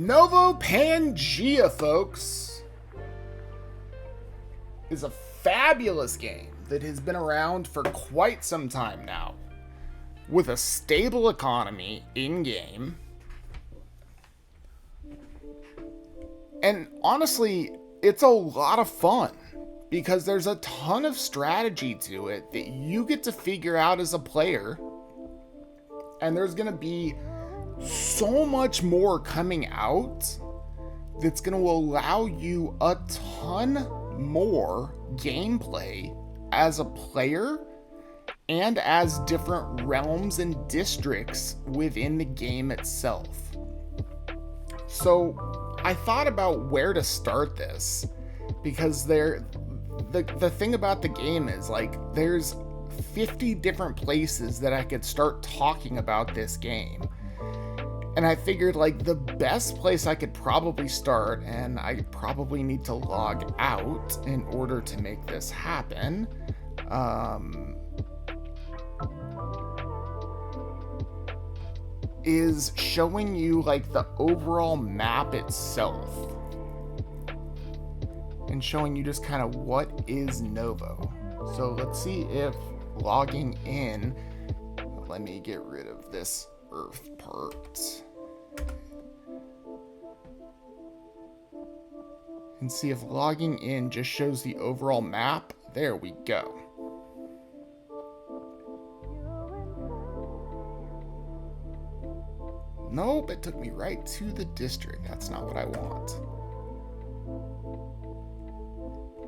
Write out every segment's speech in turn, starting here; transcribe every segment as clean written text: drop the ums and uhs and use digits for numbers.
NovoPangea, folks, is a fabulous game that has been around for quite some time now, with a stable economy in-game. And honestly, it's a lot of fun, because there's a ton of strategy to it that you get to figure out as a player, and there's going to be so much more coming out that's going to allow you a ton more gameplay as a player and as different realms and districts within the game itself. So I thought about where to start this, because the thing about the game is, like, there's 50 different places that I could start talking about this game. And I figured, like, the best place I could probably start, and I probably need to log out in order to make this happen, is showing you, like, the overall map itself. And showing you just kind of what is Novo. So let's see if logging in, let me get rid of this Earth part. And see if logging in just shows the overall map. There we go. Nope, it took me right to the district. That's not what I want.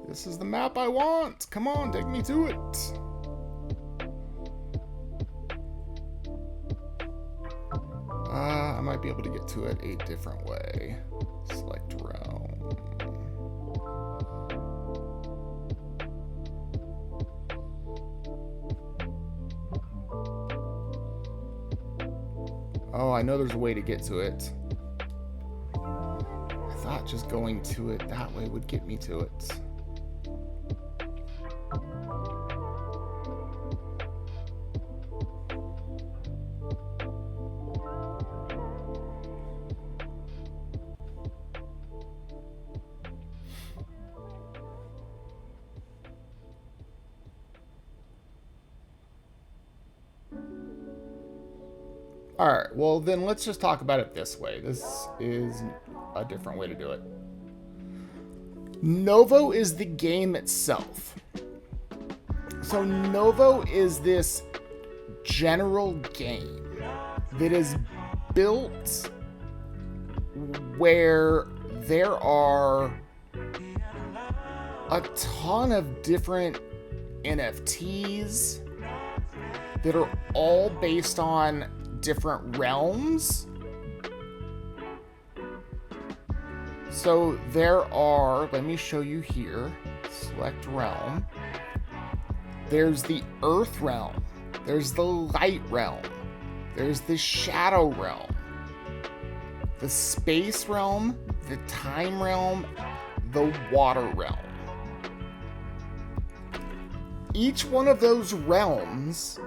This is the map I want. Come on, take me to it. I might be able to get to it a different way. Select realm. Oh, I know there's a way to get to it. I thought just going to it that way would get me to it. Alright, well then let's just talk about it this way. This is a different way to do it. Novo is the game itself. So Novo is this general game that is built where there are a ton of different NFTs that are all based on different realms. So there are, let me show you here, select realm. There's the Earth realm, there's the Light realm, there's the Shadow realm, the Space realm, the Time realm, the Water realm. Each one of those realms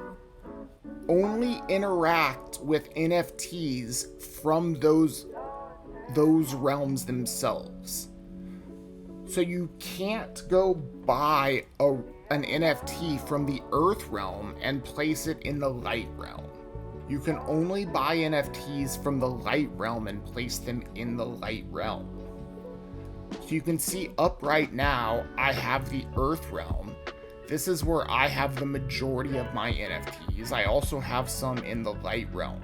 only interact with NFTs from those realms themselves. So you can't go buy an NFT from the Earth realm and place it in the Light realm. You can only buy NFTs from the Light realm and place them in the Light realm. So you can see up right now, I have the Earth realm. This is where I have the majority of my NFTs. I also have some in the Light realm.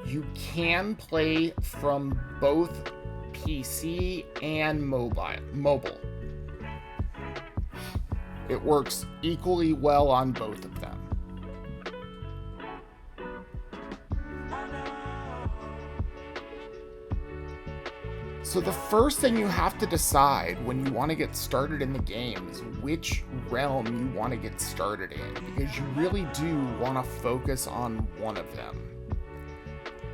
You can play from both PC and mobile. It works equally well on both of them. So the first thing you have to decide when you want to get started in the game is which realm you want to get started in, because you really do want to focus on one of them.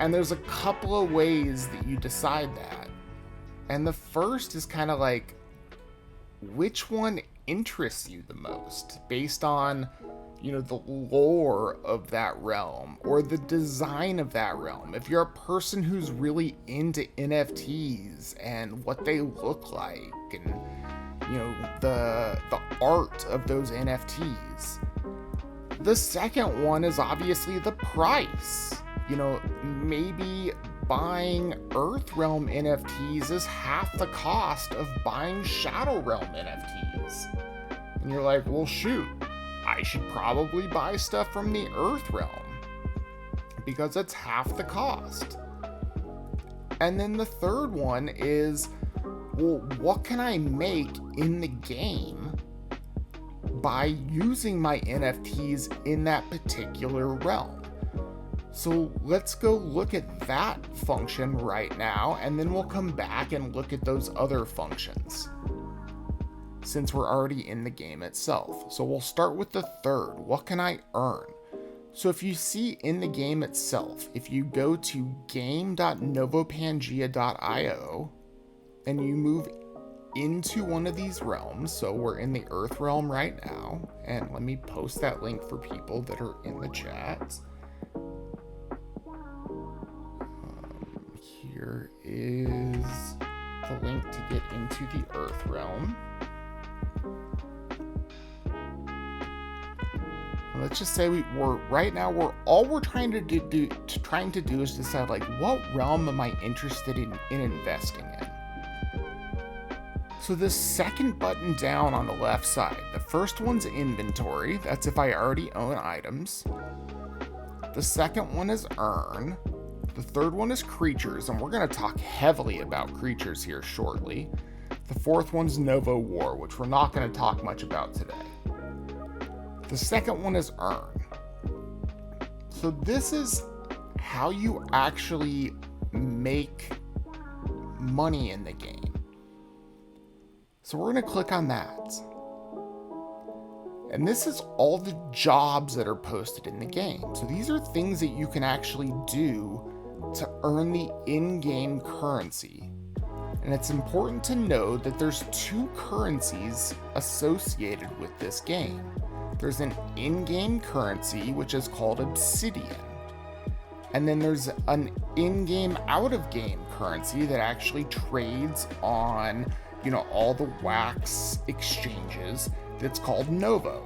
And there's a couple of ways that you decide that. And the first is kind of like, which one interests you the most based on the lore of that realm or the design of that realm. If you're a person who's really into NFTs and what they look like and, the art of those NFTs. The second one is obviously the price. Maybe buying Earthrealm NFTs is half the cost of buying Shadow Realm NFTs. And you're like, well, shoot, I should probably buy stuff from the Earthrealm because it's half the cost. And then the third one is, well, what can I make in the game by using my NFTs in that particular realm? So let's go look at that function right now, and then we'll come back and look at those other functions, since we're already in the game itself. So we'll start with the third. What can I earn? So if you see in the game itself, if you go to game.novopangea.io and you move into one of these realms, so we're in the Earth realm right now, and let me post that link for people that are in the chat. Here is the link to get into the Earth realm. Let's just say we're trying to do is decide, like, what realm am I interested in investing in. So the second button down on the left side, the first one's inventory. That's if I already own items. The second one is earn. The third one is creatures, and we're going to talk heavily about creatures here shortly. The fourth one's Novo War, which we're not going to talk much about today. The second one is earn. So this is how you actually make money in the game. So we're going to click on that. And this is all the jobs that are posted in the game. So these are things that you can actually do to earn the in-game currency. And it's important to know that there's two currencies associated with this game. There's an in-game currency, which is called Obsidian. And then there's an in-game, out-of-game currency that actually trades on, all the wax exchanges, that's called Novo.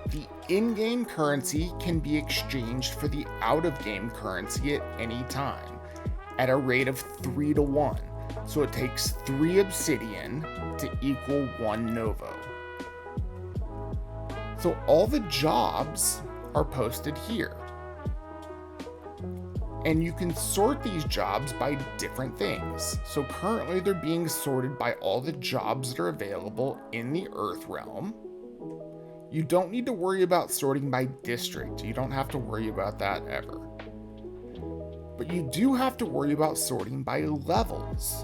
The in-game currency can be exchanged for the out-of-game currency at any time at a rate of 3-to-1. So it takes 3 Obsidian to equal 1 Novo. So all the jobs are posted here. And you can sort these jobs by different things. So currently they're being sorted by all the jobs that are available in the Earth realm. You don't need to worry about sorting by district. You don't have to worry about that ever. But you do have to worry about sorting by levels.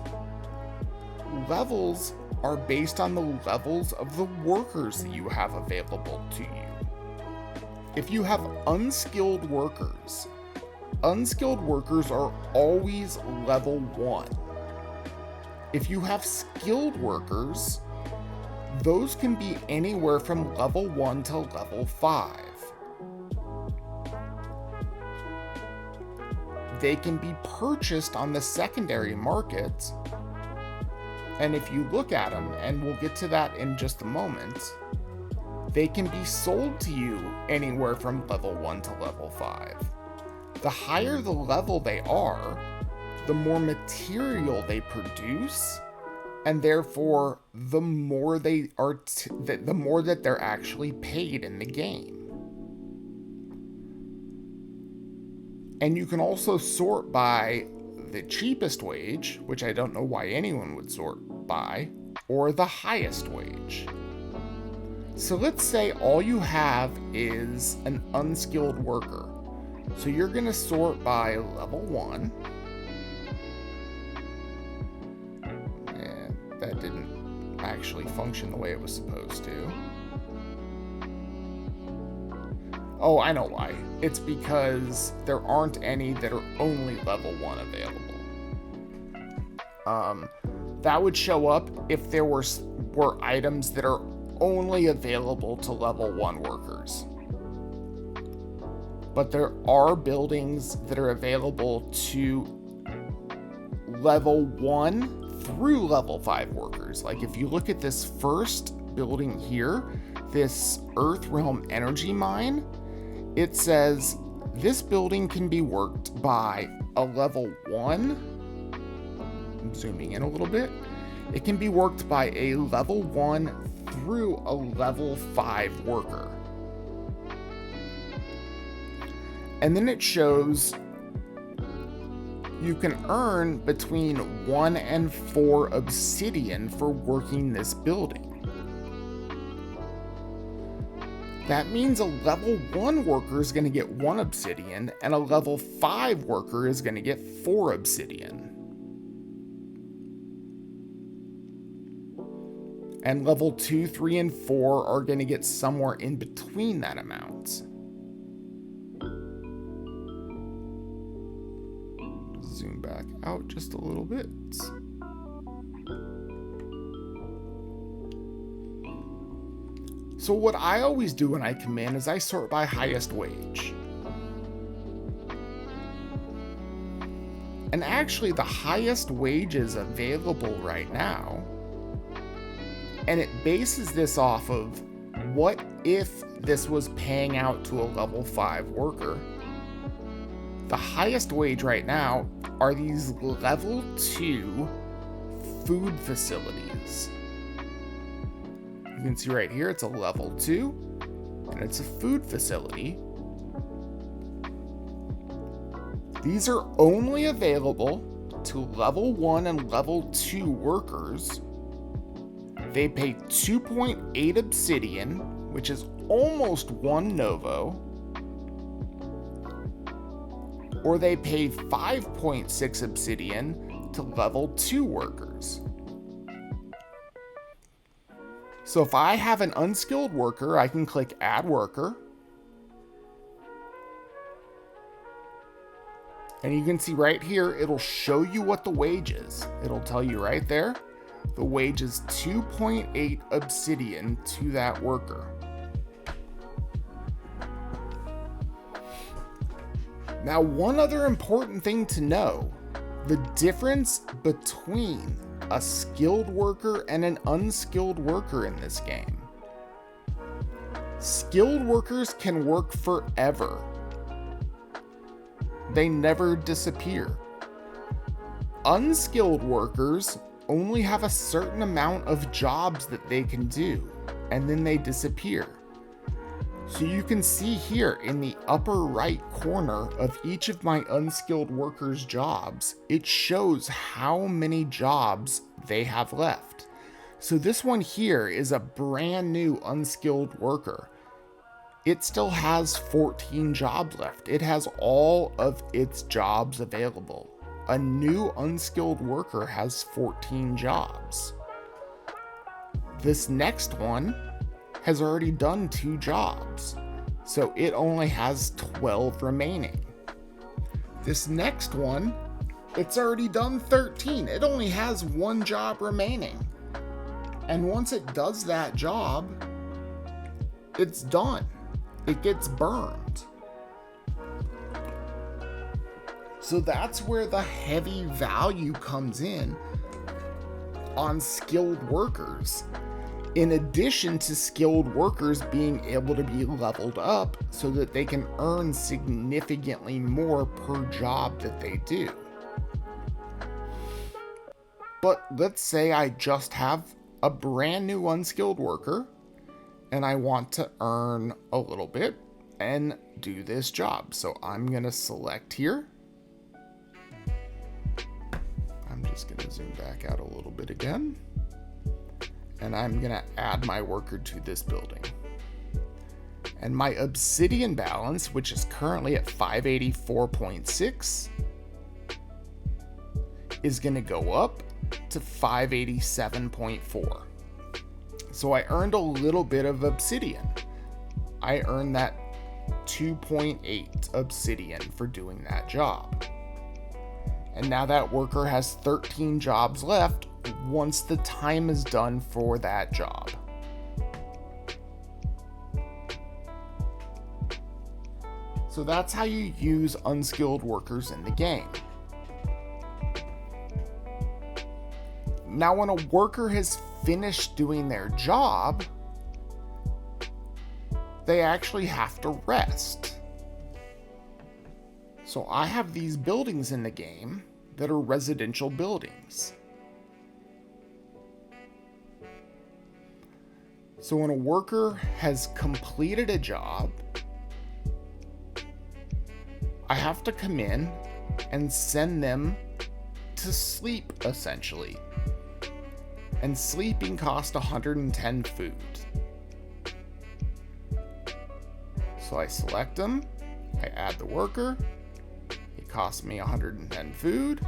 Levels are based on the levels of the workers that you have available to you. If you have unskilled workers are always level 1. If you have skilled workers, those can be anywhere from level 1 to level 5. They can be purchased on the secondary market, and if you look at them, and we'll get to that in just a moment, they can be sold to you anywhere from level 1 to level 5. The higher the level they are, the more material they produce, and therefore the more they are the more that they're actually paid in the game. And you can also sort by the cheapest wage, which I don't know why anyone would sort by, or the highest wage. So let's say all you have is an unskilled worker. So you're going to sort by level 1. And that didn't actually function the way it was supposed to. Oh, I know why. It's because there aren't any that are only level 1 available. That would show up if there were items that are only available to level 1 workers. But there are buildings that are available to level 1 through level 5 workers. Like if you look at this first building here, this Earth Realm Energy Mine, it says this building can be worked by a level 1. I'm zooming in a little bit. It can be worked by a level 1 through a level 5 worker. And then it shows you can earn between 1 and 4 obsidian for working this building. That means a level 1 worker is going to get 1 obsidian, and a level 5 worker is going to get 4 obsidian. And level 2, 3, and 4 are going to get somewhere in between that amount. Zoom back out just a little bit. So what I always do when I come in is I sort by highest wage. And actually the highest wages available right now, and it bases this off of what if this was paying out to a level 5 worker. The highest wage right now are these level 2 food facilities. You can see right here, it's a level 2, and it's a food facility. These are only available to level 1 and level 2 workers. They pay 2.8 obsidian, which is almost 1 Novo, or they pay 5.6 obsidian to level 2 workers. So if I have an unskilled worker, I can click Add Worker. And you can see right here, it'll show you what the wage is. It'll tell you right there, the wage is 2.8 obsidian to that worker. Now, one other important thing to know, the difference between a skilled worker and an unskilled worker in this game. Skilled workers can work forever. They never disappear. Unskilled workers only have a certain amount of jobs that they can do, and then they disappear. So you can see here in the upper right corner of each of my unskilled workers' jobs, it shows how many jobs they have left. So this one here is a brand new unskilled worker. It still has 14 jobs left. It has all of its jobs available. A new unskilled worker has 14 jobs. This next one has already done 2 jobs, so it only has 12 remaining. This next one, it's already done 13. It only has 1 job remaining. And once it does that job, it's done. It gets burned. So that's where the heavy value comes in on skilled workers. In addition to skilled workers being able to be leveled up so that they can earn significantly more per job that they do. But let's say I just have a brand new unskilled worker and I want to earn a little bit and do this job. So I'm going to select here. I'm just going to zoom back out a little bit again. And I'm going to add my worker to this building. And my obsidian balance, which is currently at 584.6, is going to go up to 587.4. So I earned a little bit of obsidian. I earned that 2.8 obsidian for doing that job. And now that worker has 13 jobs left once the time is done for that job. So that's how you use unskilled workers in the game. Now, when a worker has finished doing their job, they actually have to rest. So I have these buildings in the game that are residential buildings. So when a worker has completed a job, I have to come in and send them to sleep, essentially. And sleeping costs 110 food. So I select them, I add the worker, it costs me 110 food,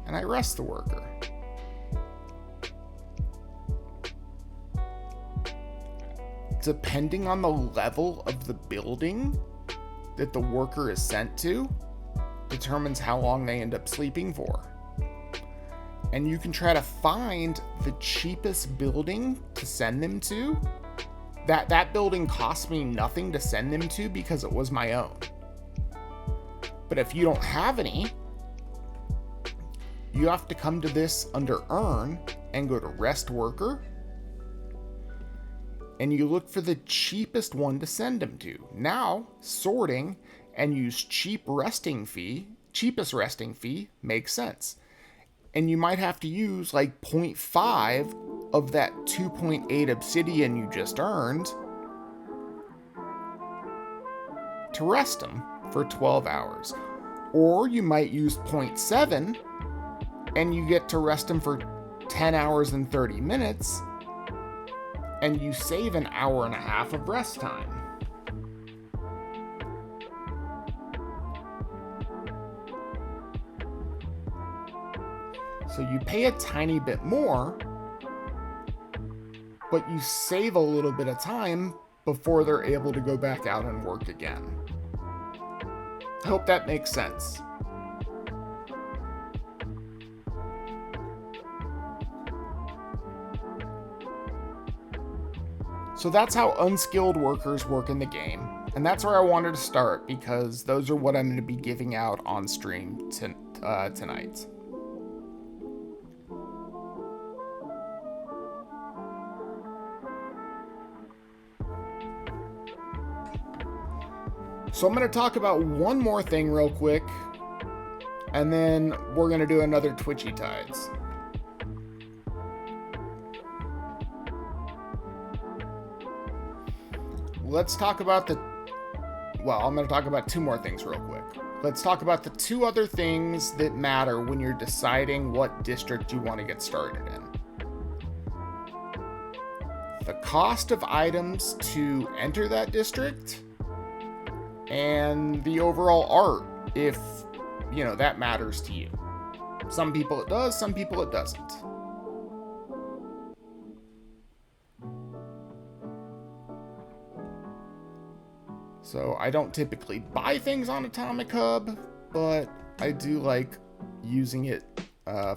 and I rest the worker. Depending on the level of the building that the worker is sent to, determines how long they end up sleeping for. And you can try to find the cheapest building to send them to. That building cost me nothing to send them to because it was my own. But if you don't have any, you have to come to this under Earn and go to Rest Worker. And you look for the cheapest one to send them to. Now, sorting and use cheapest resting fee makes sense. And you might have to use like 0.5 of that 2.8 obsidian you just earned to rest them for 12 hours. Or you might use 0.7 and you get to rest them for 10 hours and 30 minutes and you save an hour and a half of rest time. So you pay a tiny bit more, but you save a little bit of time before they're able to go back out and work again. I hope that makes sense. So that's how unskilled workers work in the game. And that's where I wanted to start because those are what I'm going to be giving out on stream tonight. So I'm going to talk about one more thing real quick, and then we're going to do another Twitchy Tides. Let's talk about I'm going to talk about two more things real quick. Let's talk about the two other things that matter when you're deciding what district you want to get started in. The cost of items to enter that district, and the overall art, if, that matters to you. Some people it does, some people it doesn't. So I don't typically buy things on Atomic Hub, but I do like using it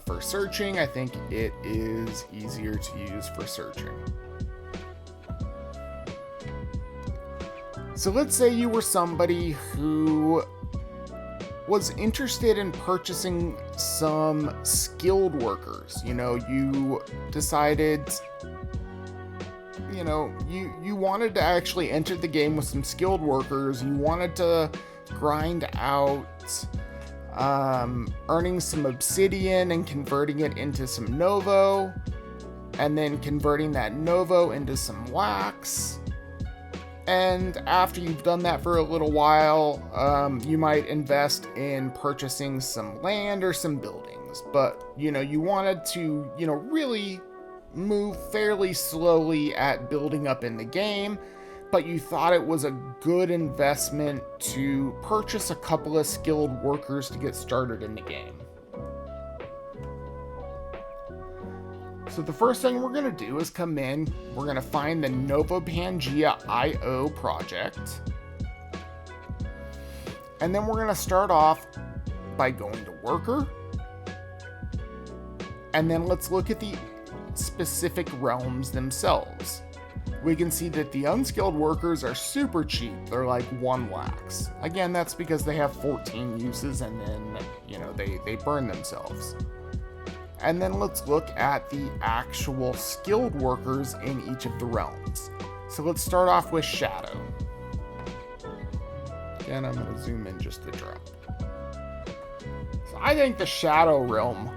for searching. I think it is easier to use for searching. So let's say you were somebody who was interested in purchasing some skilled workers. You decided, you wanted to actually enter the game with some skilled workers. You wanted to grind out earning some obsidian and converting it into some Novo, and then converting that Novo into some wax. And after you've done that for a little while, you might invest in purchasing some land or some buildings. But, you wanted to, really move fairly slowly at building up in the game, but you thought it was a good investment to purchase a couple of skilled workers to get started in the game. So the first thing we're going to do is come in, we're going to find the NovoPangea IO project. And then we're going to start off by going to Worker. And then let's look at the specific realms themselves. we can see that the unskilled workers are super cheap. They're like 1 wax. Again, that's because they have 14 uses and then, you know, they burn themselves. And then let's look at the actual skilled workers in each of the realms. So let's start off with Shadow. Again, I'm going to zoom in just a drop. So I think the Shadow realm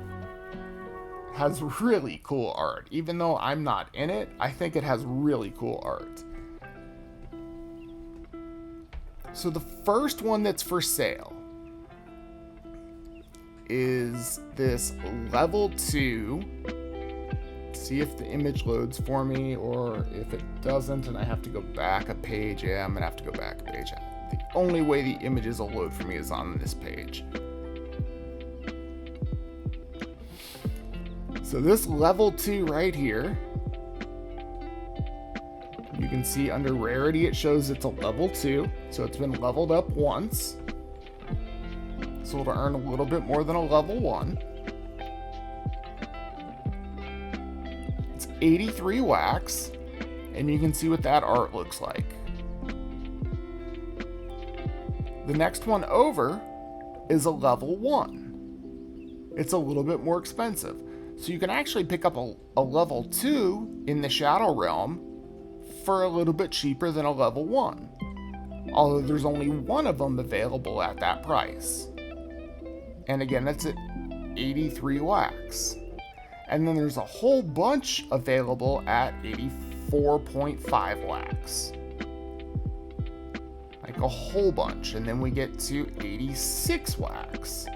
has really cool art. Even though I'm not in it, I think it has really cool art. So the first one that's for sale is this level 2. See if the image loads for me, or if it doesn't and I have to go back a page. Yeah, I'm gonna have to go back a page. The only way the images will load for me is on this page. So this level 2 right here, you can see under rarity it shows it's a level 2, so it's been leveled up once. So it'll earn a little bit more than a level 1. It's 83 wax, and you can see what that art looks like. The next one over is a level 1. It's a little bit more expensive. So you can actually pick up a level 2 in the Shadow Realm for a little bit cheaper than a level 1. Although there's only one of them available at that price. And again, that's at 83 wax. And then there's a whole bunch available at 84.5 wax. Like a whole bunch. And then we get to 86 wax,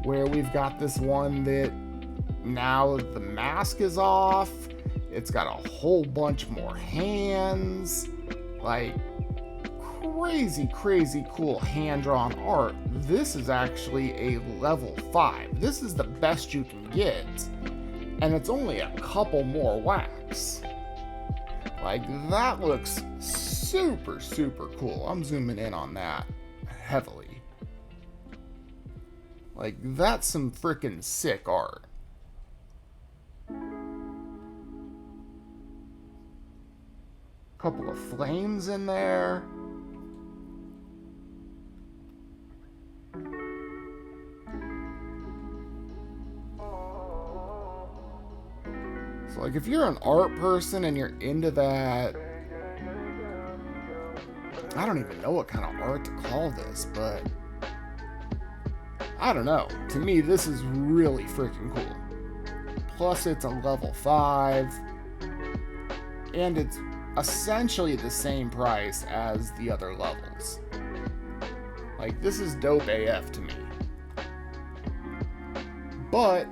where we've got this one that now the mask is off. It's got a whole bunch more hands. Like, crazy cool hand-drawn art. This is actually a level 5. This is the best you can get, and it's only a couple more wax. Like, that looks super cool. I'm zooming in on that heavily. Like, that's some freaking sick art. Couple of flames in there. So like, if you're an art person and you're into that, I don't even know what kind of art to call this, but I don't know. To me, this is really freaking cool. Plus it's a level 5, and it's essentially the same price as the other levels. Like, this is dope AF to me. But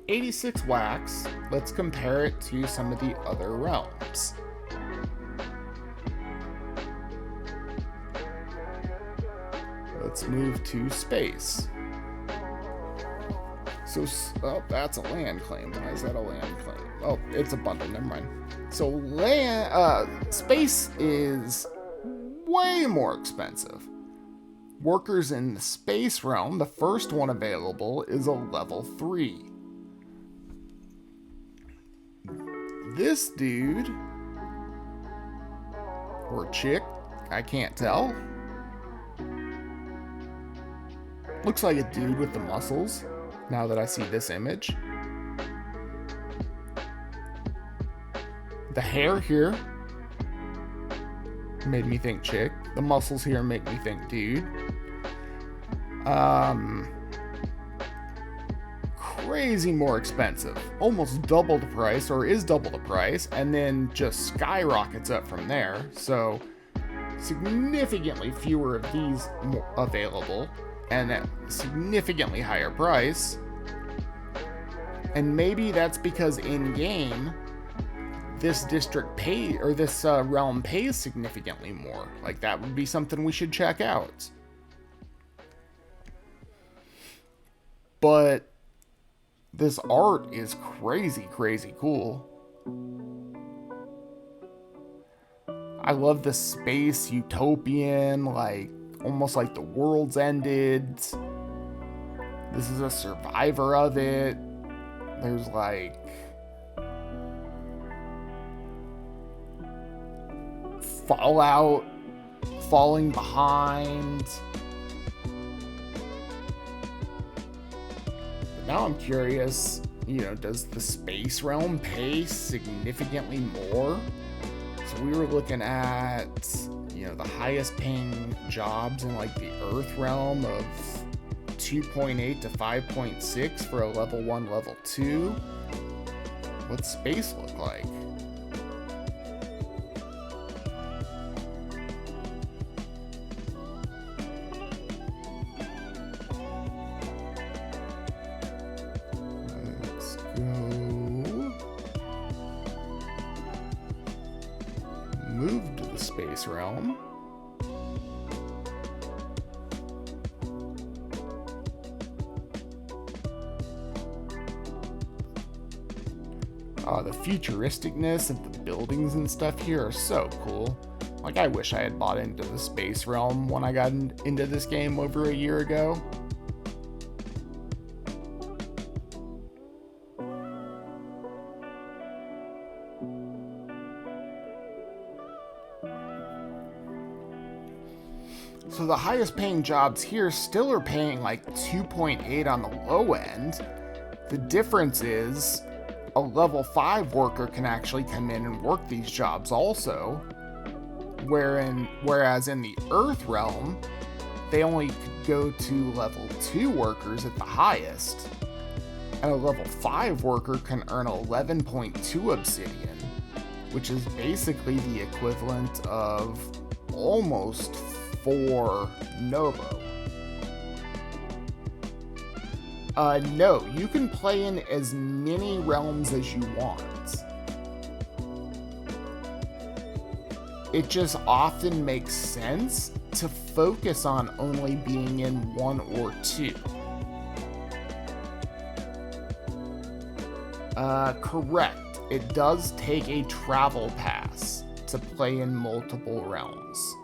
86 wax, let's compare it to some of the other realms. Let's move to space. So, oh, that's a land claim. Why is that a land claim? Oh, it's a bundle, never mind. So space is way more expensive. Workers in the space realm, the first one available is a level 3. This dude, or chick, I can't tell. Looks like a dude with the muscles, now that I see this image. The hair here made me think chick. The muscles here make me think dude. Crazy more expensive. Almost double the price, or is double the price, and then just skyrockets up from there. So significantly fewer of these available, and at significantly higher price. And maybe that's because in-game, this district pay, or this realm pays significantly more. Like, that would be something we should check out. But this art is crazy cool. I love the space utopian, like almost like the world's ended. This is a survivor of it. There's like Fallout, Falling Behind. But now I'm curious, does the space realm pay significantly more? So we were looking at, the highest paying jobs in like the Earth realm of 2.8 to 5.6 for a level 1, level 2. What's space look like? Let's go. Move to the space realm. The futuristicness of the buildings and stuff here are so cool. Like, I wish I had bought into the space realm when I got into this game over a year ago. So the highest paying jobs here still are paying like 2.8 on the low end. The difference is a level 5 worker can actually come in and work these jobs also. Whereas in the Earth realm, they only could go to level 2 workers at the highest. And a level 5 worker can earn 11.2 obsidian, which is basically the equivalent of almost 4 Novo. No, you can play in as many realms as you want. It just often makes sense to focus on only being in 1 or 2. Correct. It does take a travel pass to play in multiple realms.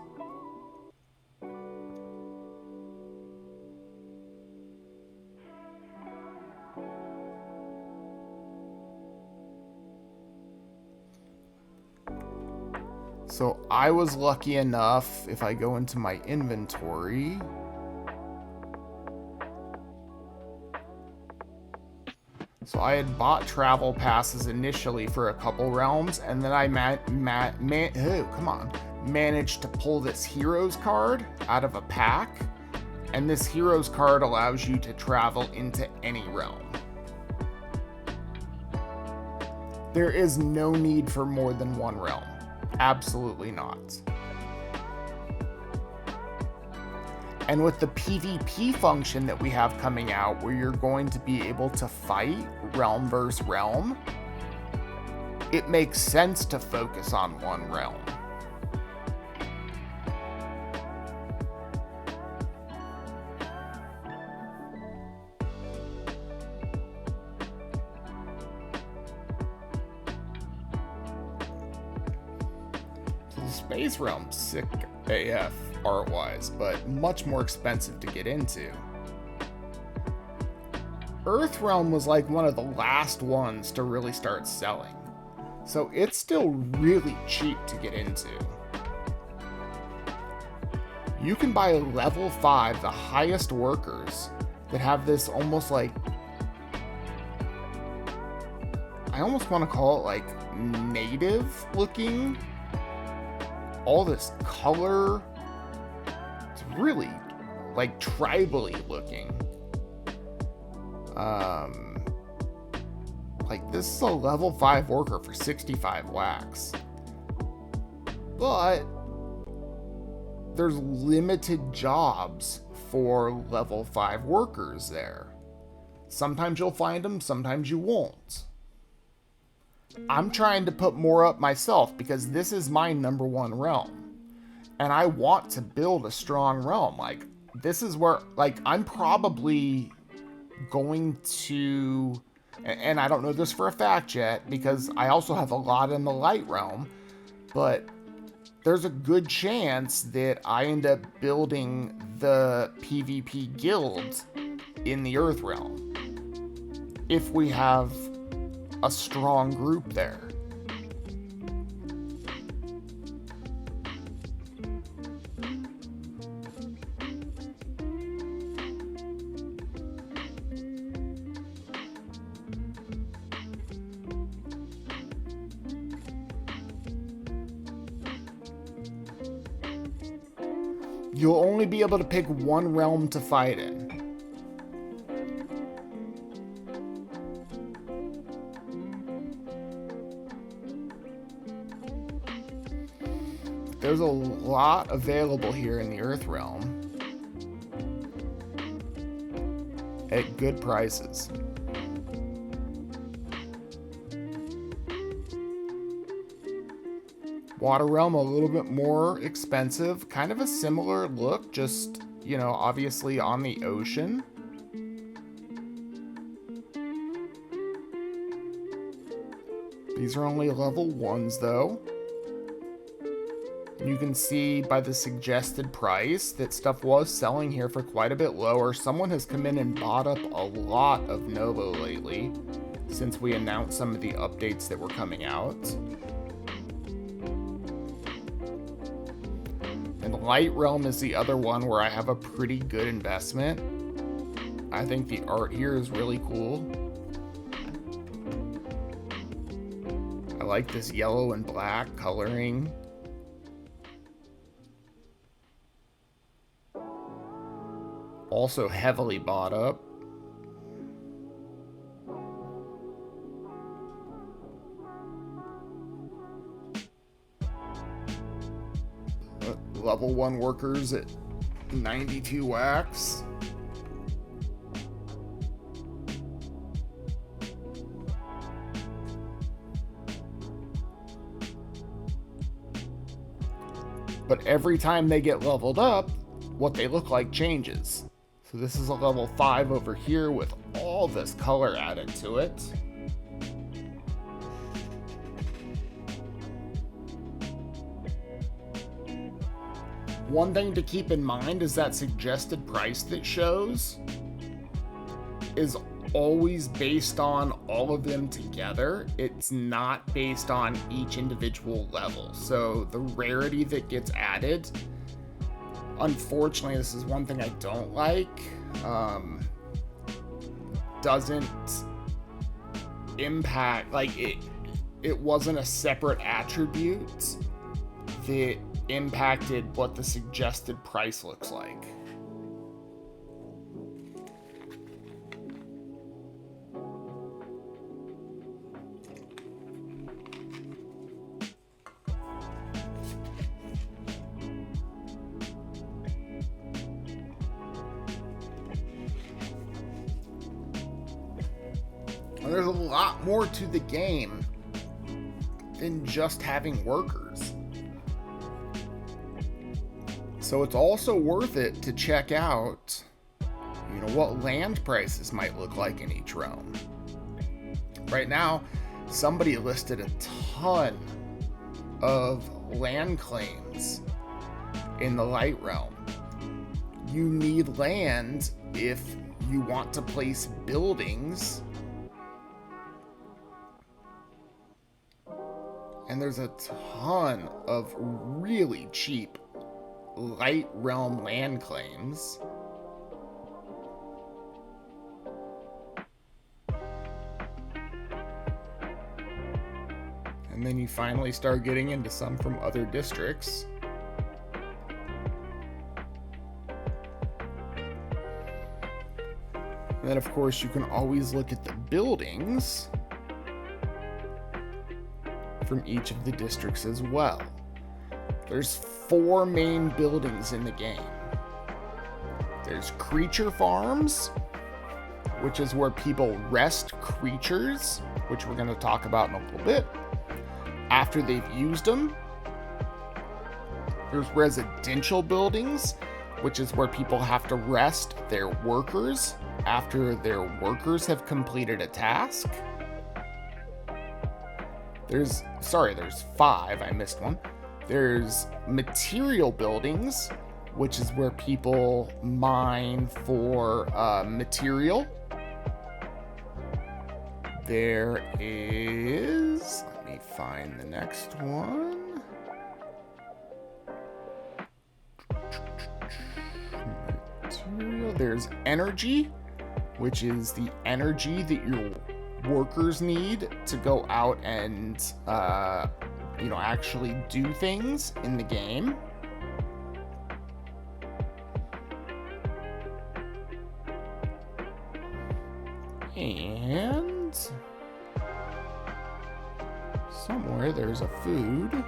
So I was lucky enough, if I go into my inventory, so I had bought travel passes initially for a couple realms, and then I managed to pull this heroes card out of a pack, and this heroes card allows you to travel into any realm. There is no need for more than 1 realm. Absolutely not. And with the PvP function that we have coming out, where you're going to be able to fight realm versus realm, it makes sense to focus on 1 realm. The space realm's sick AF art-wise, but much more expensive to get into. Earth realm was like one of the last ones to really start selling, so it's still really cheap to get into. You can buy level 5, the highest workers, that have this almost like, I almost want to call it like native looking. All this color, it's really like tribally looking. Like this is a level 5 worker for 65 wax. But there's limited jobs for level 5 workers there. Sometimes you'll find them, sometimes you won't. I'm trying to put more up myself because this is my number 1 realm. And I want to build a strong realm. Like, this is where, like, I'm probably going to, and I don't know this for a fact yet because I also have a lot in the light realm, but there's a good chance that I end up building the PvP guild in the Earth realm if we have a strong group there. You'll only be able to pick one realm to fight in. There's a lot available here in the Earth realm at good prices. Water realm a little bit more expensive, kind of a similar look, just, you know, obviously on the ocean. These are only level 1s though. You can see by the suggested price that stuff was selling here for quite a bit lower. Someone has come in and bought up a lot of Novo lately since we announced some of the updates that were coming out. And Light Realm is the other one where I have a pretty good investment. I think the art here is really cool. I like this yellow and black coloring. Also heavily bought up. Level 1 workers at 92 wax. But every time they get leveled up, what they look like changes. So this is a level 5 over here with all this color added to it. One thing to keep in mind is that suggested price that shows is always based on all of them together. It's not based on each individual level. So the rarity that gets added, unfortunately, this is one thing I don't like, doesn't impact, like it wasn't a separate attribute that impacted what the suggested price looks like. And there's a lot more to the game than just having workers. So it's also worth it to check out, you know, what land prices might look like in each realm. Right now, somebody listed a ton of land claims in the light realm. You need land if you want to place buildings. And there's a ton of really cheap light realm land claims. And then you finally start getting into some from other districts. And then of course you can always look at the buildings from each of the districts as well. There's 4 main buildings in the game. There's creature farms, which is where people rest creatures, which we're going to talk about in a little bit, after they've used them. There's residential buildings, which is where people have to rest their workers after their workers have completed a task. There's 5, I missed one. There's material buildings, which is where people mine for material. There is, let me find the next one. Material. There's energy, which is the energy that your workers need to go out and actually do things in the game. And somewhere there's a food.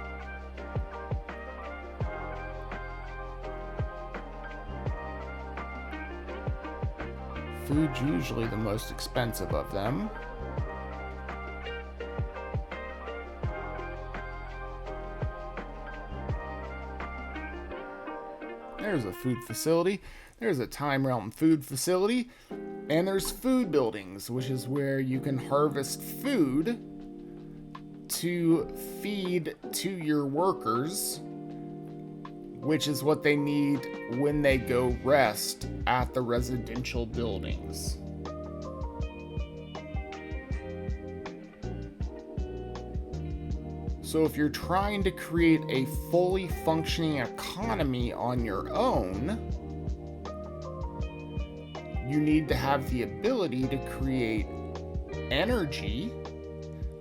Food's usually the most expensive of them. There's a food facility. There's a time realm food facility. And there's food buildings, which is where you can harvest food to feed to your workers, which is what they need when they go rest at the residential buildings. So if you're trying to create a fully functioning economy on your own, you need to have the ability to create energy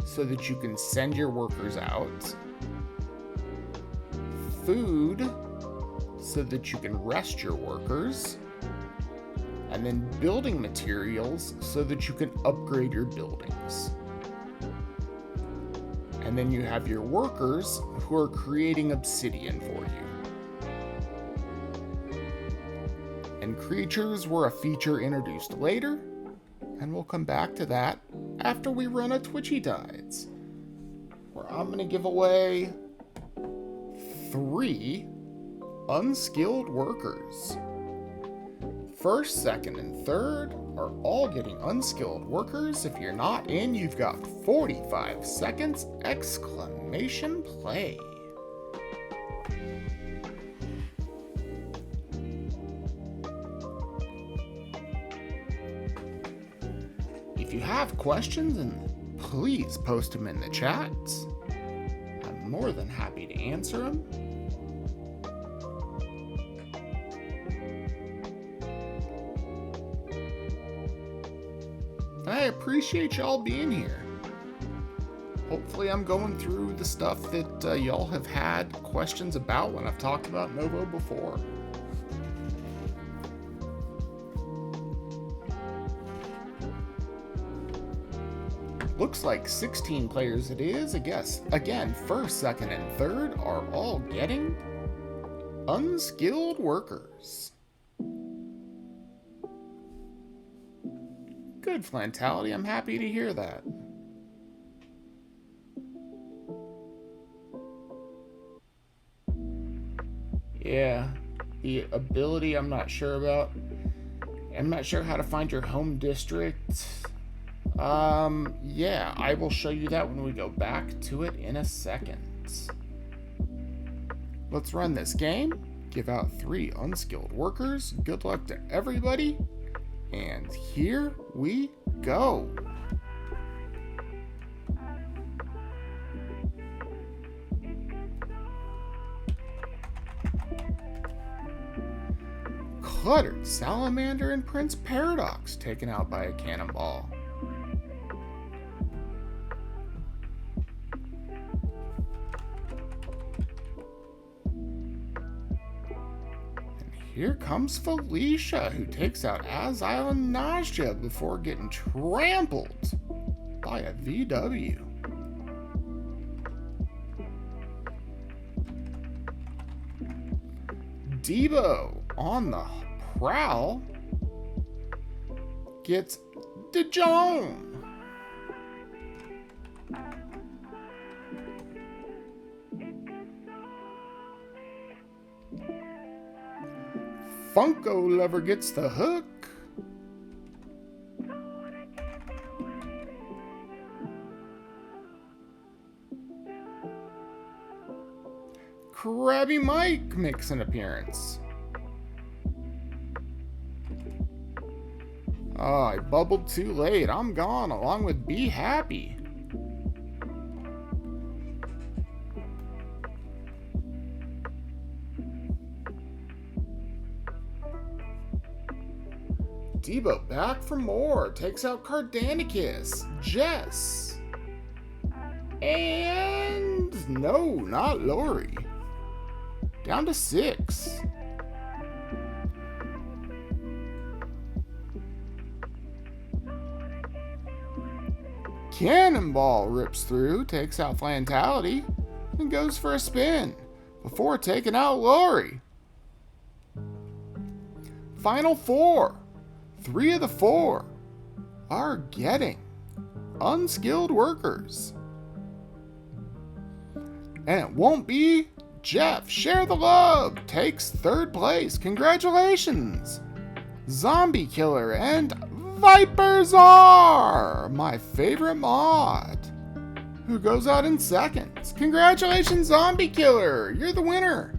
so that you can send your workers out, food so that you can rest your workers, and then building materials so that you can upgrade your buildings. And then you have your workers who are creating obsidian for you. And creatures were a feature introduced later, and we'll come back to that after we run a Twitchy Tides, where I'm going to give away 3 unskilled workers. First, second, and third are all getting unskilled workers. If you're not in, you've got 45 seconds! Exclamation play. If you have questions, and please post them in the chat. I'm more than happy to answer them. I appreciate y'all being here. Hopefully I'm going through the stuff that y'all have had questions about when I've talked about Novo before. Looks like 16 players it is. I guess, again, first, second, and third are all getting unskilled workers. Good, Flantality. I'm happy to hear that. Yeah, the ability I'm not sure about. I'm not sure how to find your home district. Yeah, I will show you that when we go back to it in a second. Let's run this game. Give out 3 unskilled workers. Good luck to everybody. And here we go. Cluttered Salamander and Prince Paradox taken out by a cannonball. Here comes Felicia, who takes out Azile and Nausea before getting trampled by a VW. Debo on the prowl gets DeJohn. Funko Lover gets the hook. Krabby Mike makes an appearance. Oh, I bubbled too late. I'm gone along with Be Happy. Debo back for more. Takes out Cardanicus. Jess. And no, not Lori. Down to 6. Cannonball rips through, takes out Flantality, and goes for a spin before taking out Lori. Final four. 3 of the 4 are getting unskilled workers. And it won't be Jeff. Share the love takes 3rd place. Congratulations. Zombie Killer and Vipers are my favorite mod, who goes out in 2nd. Congratulations, Zombie Killer. You're the winner.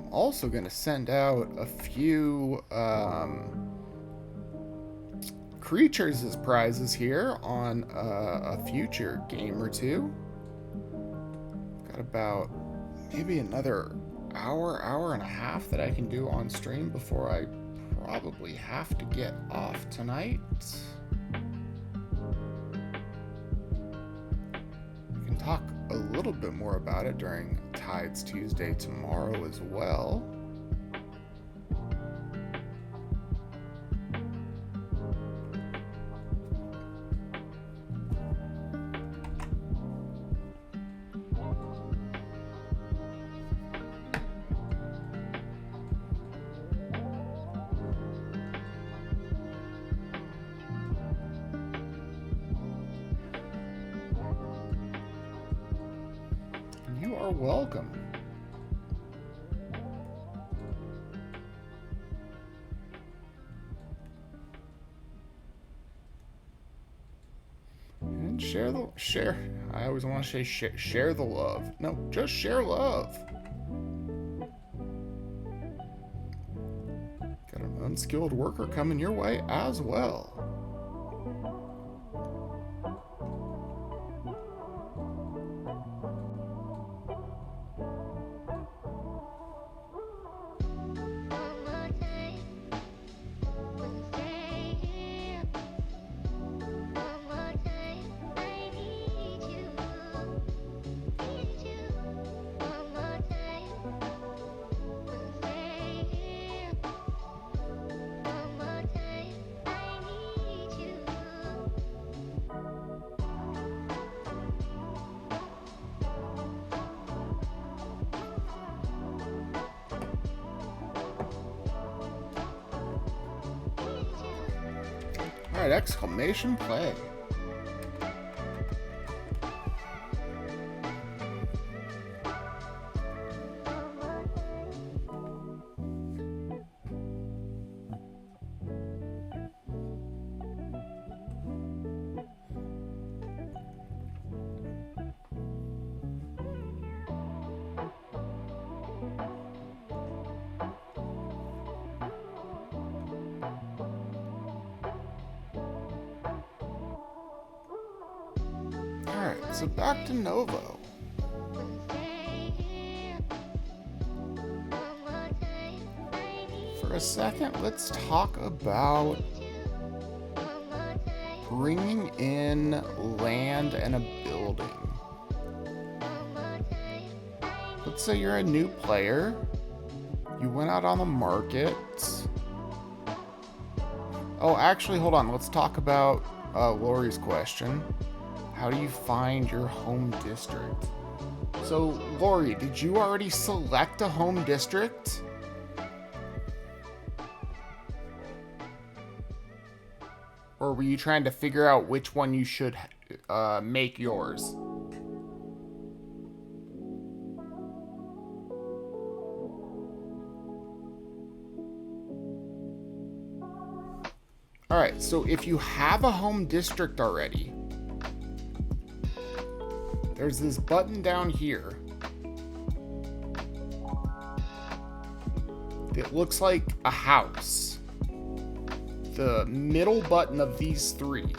Also going to send out a few creatures as prizes here on a future game or two. Got about maybe another hour and a half that I can do on stream before I probably have to get off tonight. We can talk a little bit more about it during Tides Tuesday tomorrow as well. You are welcome. And share. I always want to say share the love. No, just share love. Got an unskilled worker coming your way as well. Alright, exclamation play. Alright, so back to Novo. For a second, let's talk about bringing in land and a building. Let's say you're a new player. You went out on the market. Oh, actually, hold on. Let's talk about Lori's question. How do you find your home district? So, Lori, did you already select a home district? Or were you trying to figure out which one you should make yours? Alright, so if you have a home district already, there's this button down here that looks like a house. The middle button of these three.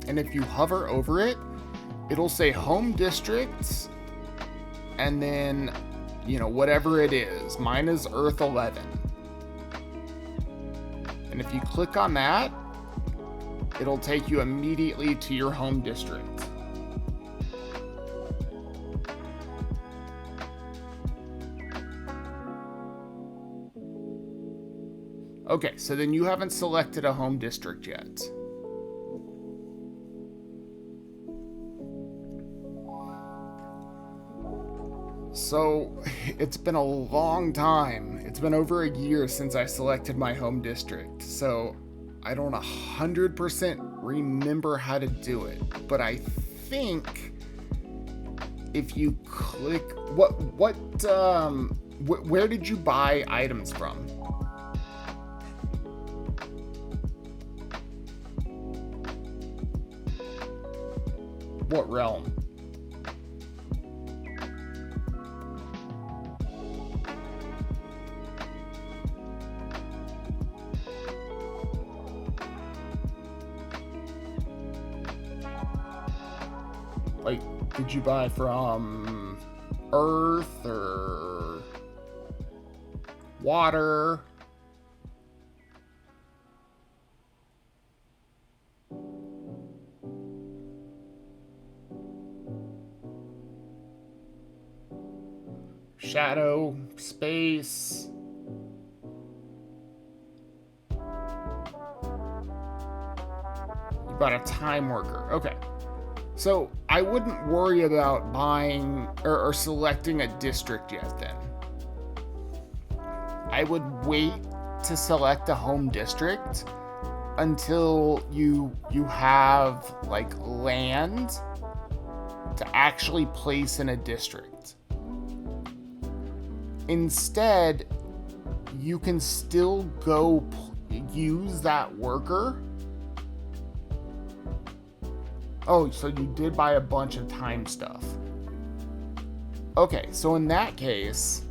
And if you hover over it, it'll say home districts, and then, you know, whatever it is. Mine is Earth 11. And if you click on that, it'll take you immediately to your home district. Okay, so then you haven't selected a home district yet. So, it's been a long time. It's been over a year since I selected my home district, so I don't 100% remember how to do it. But I think if you click... where did you buy items from? What realm? Like, did you buy from Earth or water? Shadow, space. You bought a time worker. Okay. So I wouldn't worry about buying or selecting a district yet then. I would wait to select a home district until you have like land to actually place in a district. Instead, you can still go use that worker. Oh, so you did buy a bunch of time stuff. Okay, so in that case,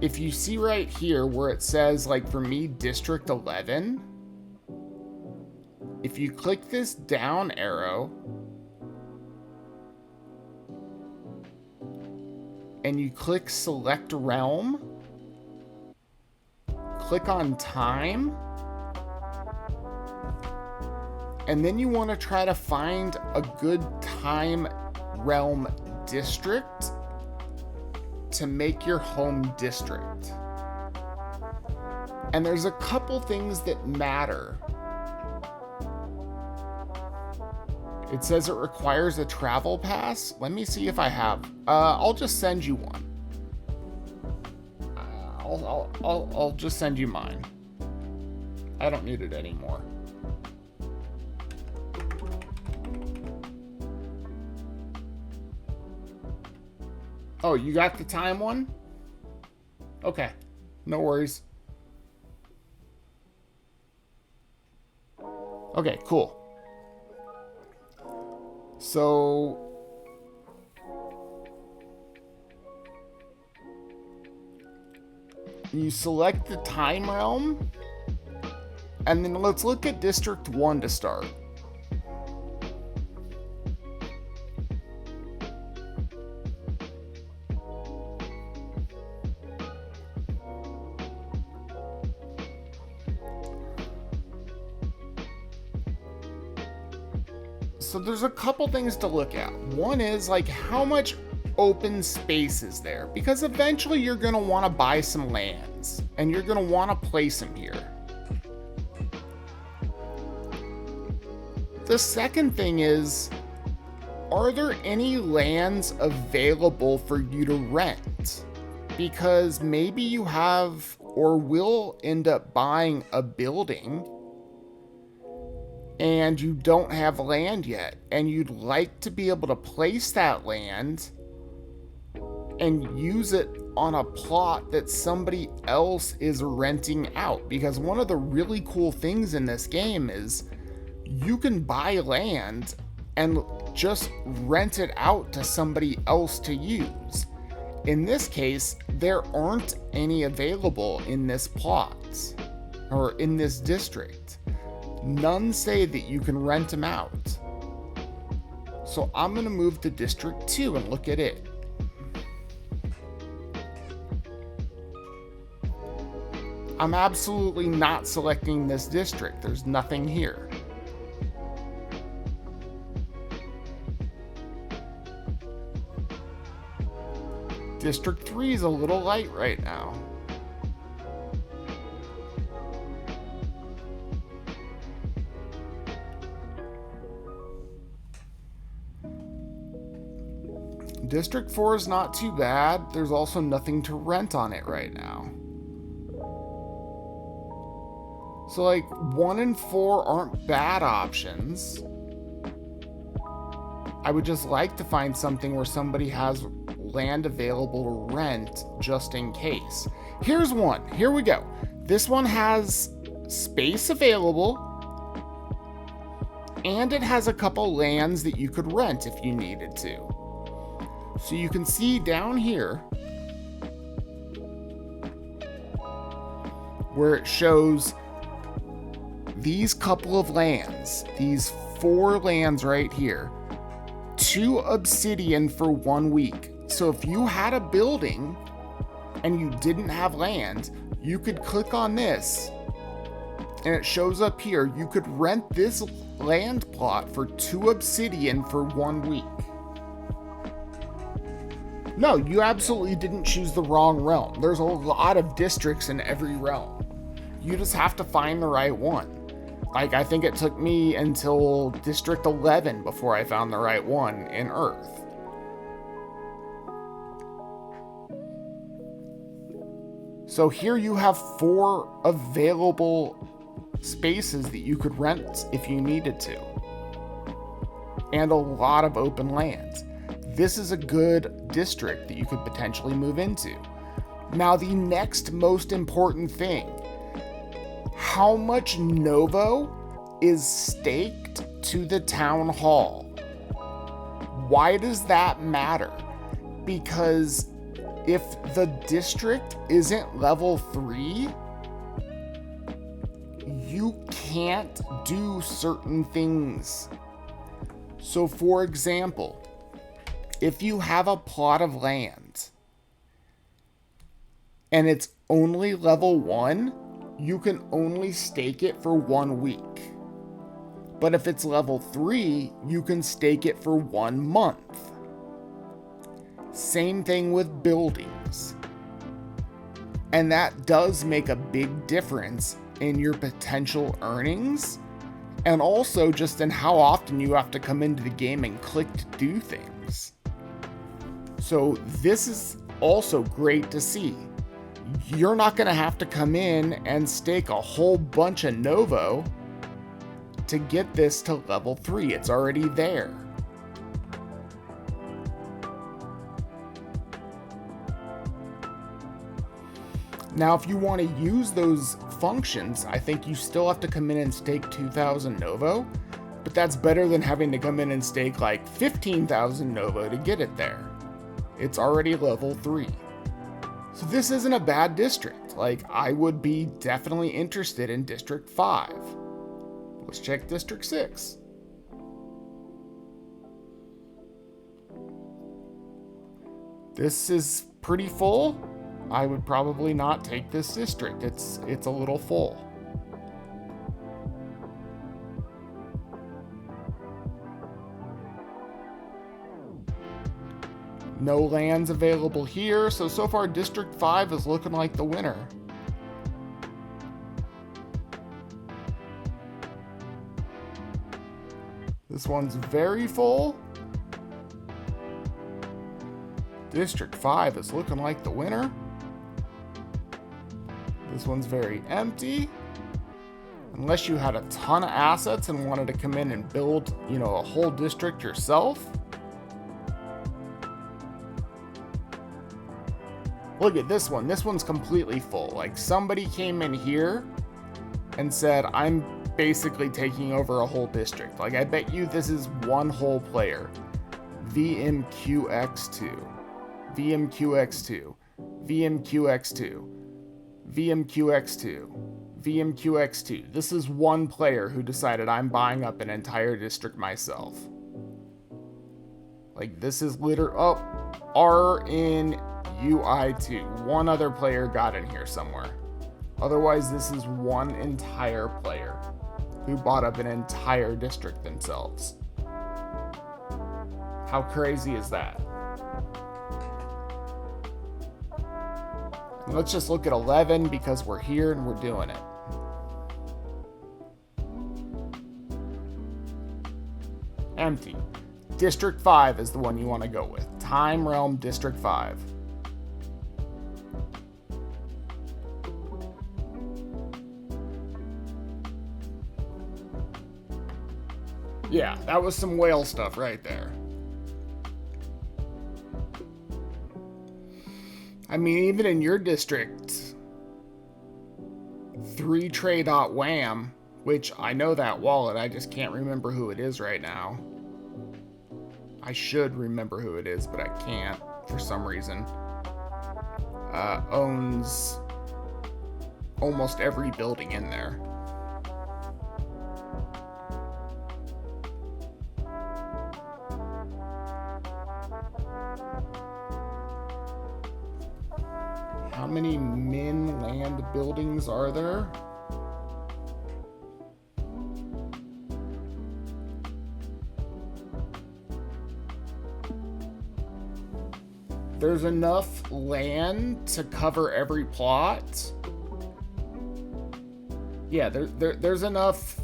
if you see right here where it says, like for me, District 11, if you click this down arrow, and you click Select Realm, click on Time, and then you want to try to find a good time realm district to make your home district. And there's a couple things that matter. It says it requires a travel pass. Let me see if I have. I'll just send you one. I'll just send you mine. I don't need it anymore. Oh, you got the time one? Okay, no worries. Okay, cool. So you select the time realm, and then let's look at District 1 to start. So there's a couple things to look at. One is like how much open space is there, because eventually you're going to want to buy some lands and you're going to want to place them here. The second thing is, are there any lands available for you to rent? Because maybe you have or will end up buying a building and you don't have land yet, and you'd like to be able to place that land and use it on a plot that somebody else is renting out. Because one of the really cool things in this game is you can buy land and just rent it out to somebody else to use. In this case, there aren't any available in this plot or in this district. None say that you can rent them out. So I'm going to move to District 2 and look at it. I'm absolutely not selecting this district. There's nothing here. District 3 is a little light right now. District 4 is not too bad. There's also nothing to rent on it right now. So like 1 and 4 aren't bad options. I would just like to find something where somebody has land available to rent just in case. Here's one. Here we go. This one has space available, and it has a couple lands that you could rent if you needed to. So you can see down here where it shows these couple of lands, these 4 lands right here, 2 obsidian for 1 week. So if you had a building and you didn't have land, you could click on this and it shows up here. You could rent this land plot for 2 obsidian for 1 week. No, you absolutely didn't choose the wrong realm. There's a lot of districts in every realm. You just have to find the right one. Like, I think it took me until District 11 before I found the right one in Earth. So here you have 4 available spaces that you could rent if you needed to. And a lot of open land. This is a good district that you could potentially move into. Now, the next most important thing. How much Novo is staked to the town hall? Why does that matter? Because if the district isn't level 3, you can't do certain things. So for example, if you have a plot of land and it's only level 1, you can only stake it for 1 week. But if it's level 3, you can stake it for 1 month. Same thing with buildings. And that does make a big difference in your potential earnings, and also just in how often you have to come into the game and click to do things. So this is also great to see. You're not going to have to come in and stake a whole bunch of Novo to get this to level 3. It's already there. Now, if you want to use those functions, I think you still have to come in and stake 2,000 Novo, but that's better than having to come in and stake like 15,000 Novo to get it there. It's already level 3. So this isn't a bad district. Like, I would be definitely interested in District 5. Let's check District 6. This is pretty full. I would probably not take this district. It's a little full. No lands available here, so far District 5 is looking like the winner. This one's very full. District 5 is looking like the winner. This one's very empty. Unless you had a ton of assets and wanted to come in and build, a whole district yourself. Look at this one. This one's completely full. Like, somebody came in here and said, I'm basically taking over a whole district. Like, I bet you this is one whole player. VMQX2. VMQX2. VMQX2. VMQX2. VMQX2. This is one player who decided I'm buying up an entire district myself. Like, this is literally... Oh, RNUI2. One other player got in here somewhere. Otherwise, this is one entire player who bought up an entire district themselves. How crazy is that? And let's just look at 11 because we're here and we're doing it. Empty. District 5 is the one you want to go with. Time Realm District 5. Yeah, that was some whale stuff right there. I mean, even in your district, 3Tray.wham, which I know that wallet, I just can't remember who it is right now. I should remember who it is, but I can't for some reason. Owns almost every building in there. How many min land buildings are there? There's enough land to cover every plot. Yeah, there's enough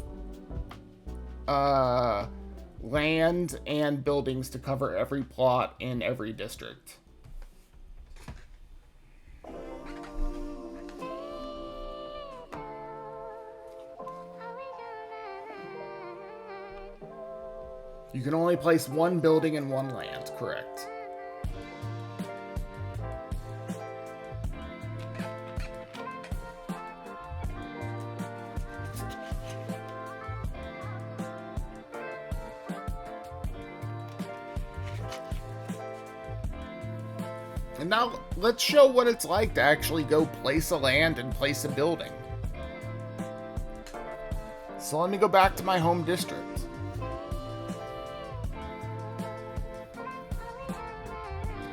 land and buildings to cover every plot in every district. You can only place one building in one land, correct? And now, let's show what it's like to actually go place a land and place a building. So let me go back to my home district.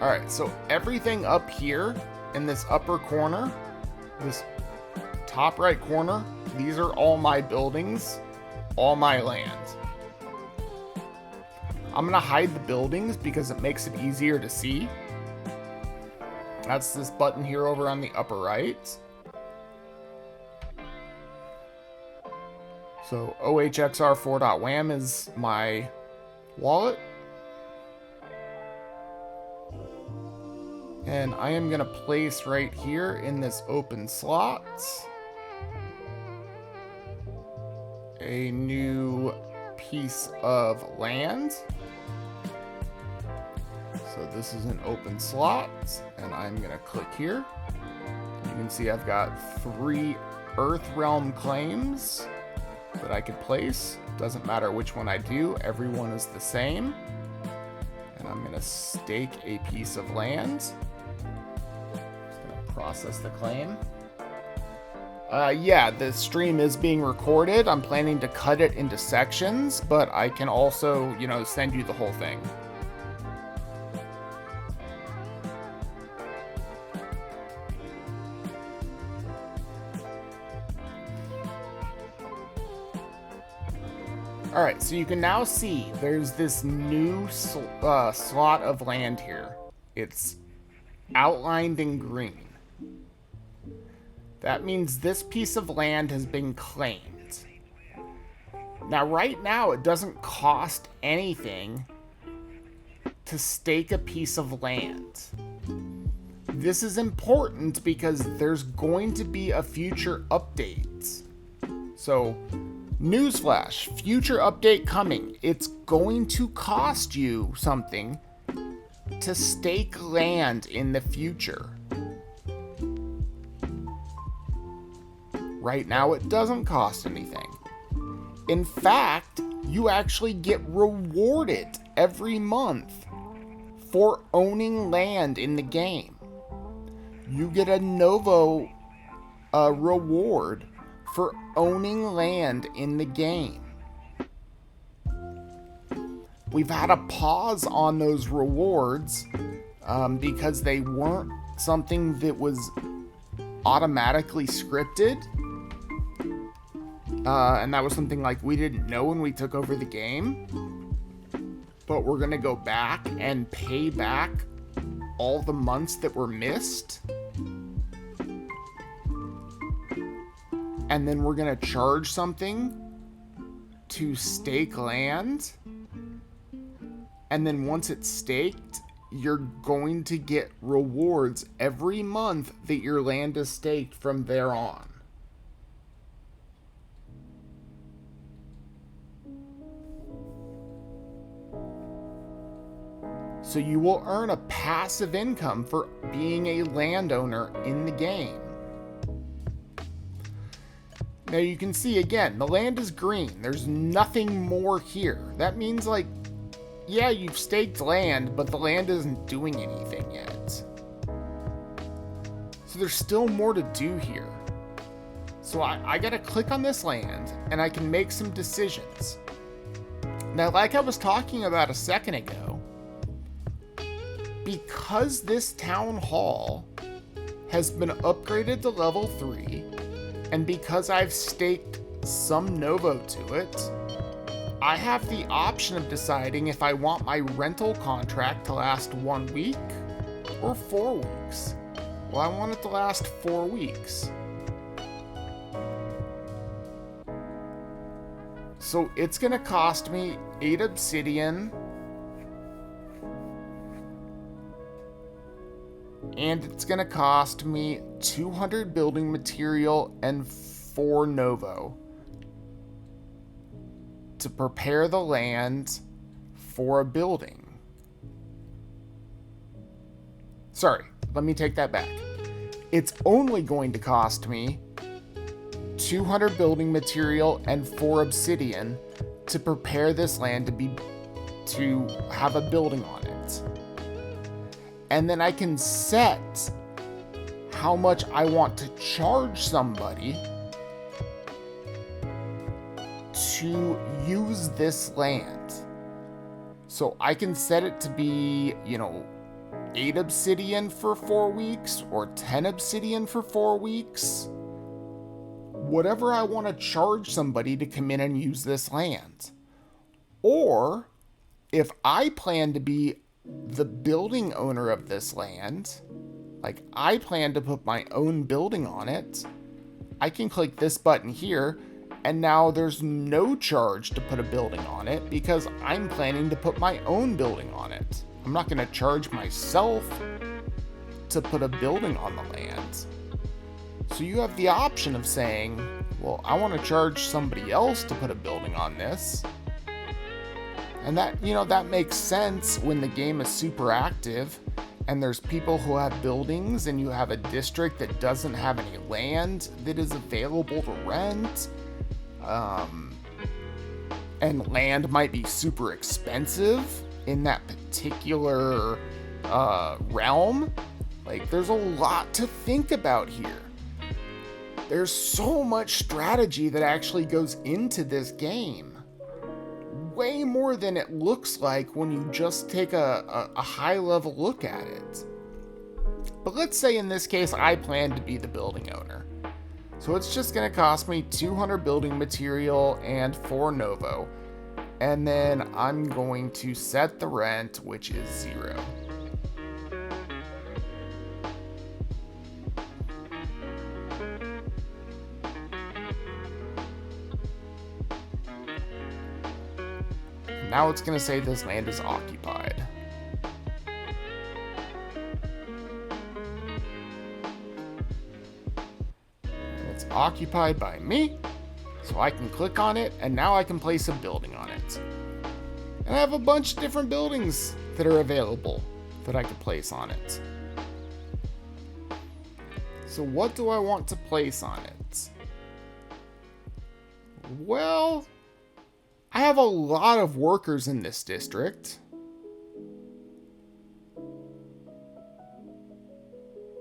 Alright, so everything up here in this upper corner, this top right corner, these are all my buildings, all my land. I'm going to hide the buildings because it makes it easier to see. That's this button here over on the upper right. So OHXR4.wham is my wallet. And I am going to place right here in this open slot a new piece of land. So this is an open slot, and I'm going to click here. You can see I've got 3 Earth Realm claims that I could place. Doesn't matter which one I do, everyone is the same. And I'm going to stake a piece of land. Just going to process the claim. Yeah, the stream is being recorded. I'm planning to cut it into sections, but I can also, send you the whole thing. Alright, so you can now see there's this new slot of land here. It's outlined in green. That means this piece of land has been claimed. Now, right now, it doesn't cost anything to stake a piece of land. This is important because there's going to be a future update. So, newsflash, future update coming. It's going to cost you something to stake land in the future. Right now, it doesn't cost anything. In fact, you actually get rewarded every month for owning land in the game. You get a Novo reward for owning land in the game. We've had a pause on those rewards because they weren't something that was automatically scripted. And that was something like we didn't know when we took over the game. But we're going to go back and pay back all the months that were missed. And then we're going to charge something to stake land. And then once it's staked, you're going to get rewards every month that your land is staked from there on. So you will earn a passive income for being a landowner in the game. Now you can see again, the land is green. There's nothing more here. That means like, yeah, you've staked land, but the land isn't doing anything yet. So there's still more to do here. So I gotta click on this land and I can make some decisions. Now, like I was talking about a second ago, because this town hall has been upgraded to level 3, and because I've staked some Novo to it, I have the option of deciding if I want my rental contract to last 1 week or 4 weeks. Well, I want it to last 4 weeks. So it's gonna cost me 8 obsidian, and it's going to cost me 200 building material and 4 Novo to prepare the land for a building. Sorry, let me take that back. It's only going to cost me 200 building material and 4 obsidian to prepare this land to have a building on it. And then I can set how much I want to charge somebody to use this land. So I can set it to be, 8 obsidian for 4 weeks or 10 obsidian for 4 weeks. Whatever I want to charge somebody to come in and use this land. Or if I plan to be the building owner of this land, like I plan to put my own building on it, I can click this button here, and now there's no charge to put a building on it because I'm planning to put my own building on it. I'm not going to charge myself to put a building on the land. So you have the option of saying, well, I want to charge somebody else to put a building on this. And that, that makes sense when the game is super active and there's people who have buildings and you have a district that doesn't have any land that is available to rent. And land might be super expensive in that particular realm. Like, there's a lot to think about here. There's so much strategy that actually goes into this game. Way more than it looks like when you just take a high-level look at it. But let's say in this case, I plan to be the building owner. So it's just going to cost me 200 building material and 4 Novo. And then I'm going to set the rent, which is 0. Now it's going to say this land is occupied. And it's occupied by me, so I can click on it, and now I can place a building on it. And I have a bunch of different buildings that are available that I could place on it. So what do I want to place on it? Well, I have a lot of workers in this district.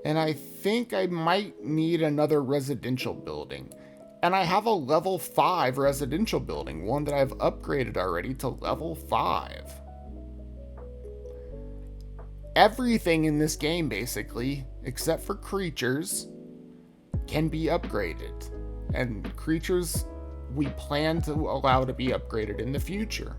And I think I might need another residential building. And I have a level 5 residential building, one that I've upgraded already to level 5. Everything in this game, basically, except for creatures, can be upgraded. And creatures we plan to allow to be upgraded in the future.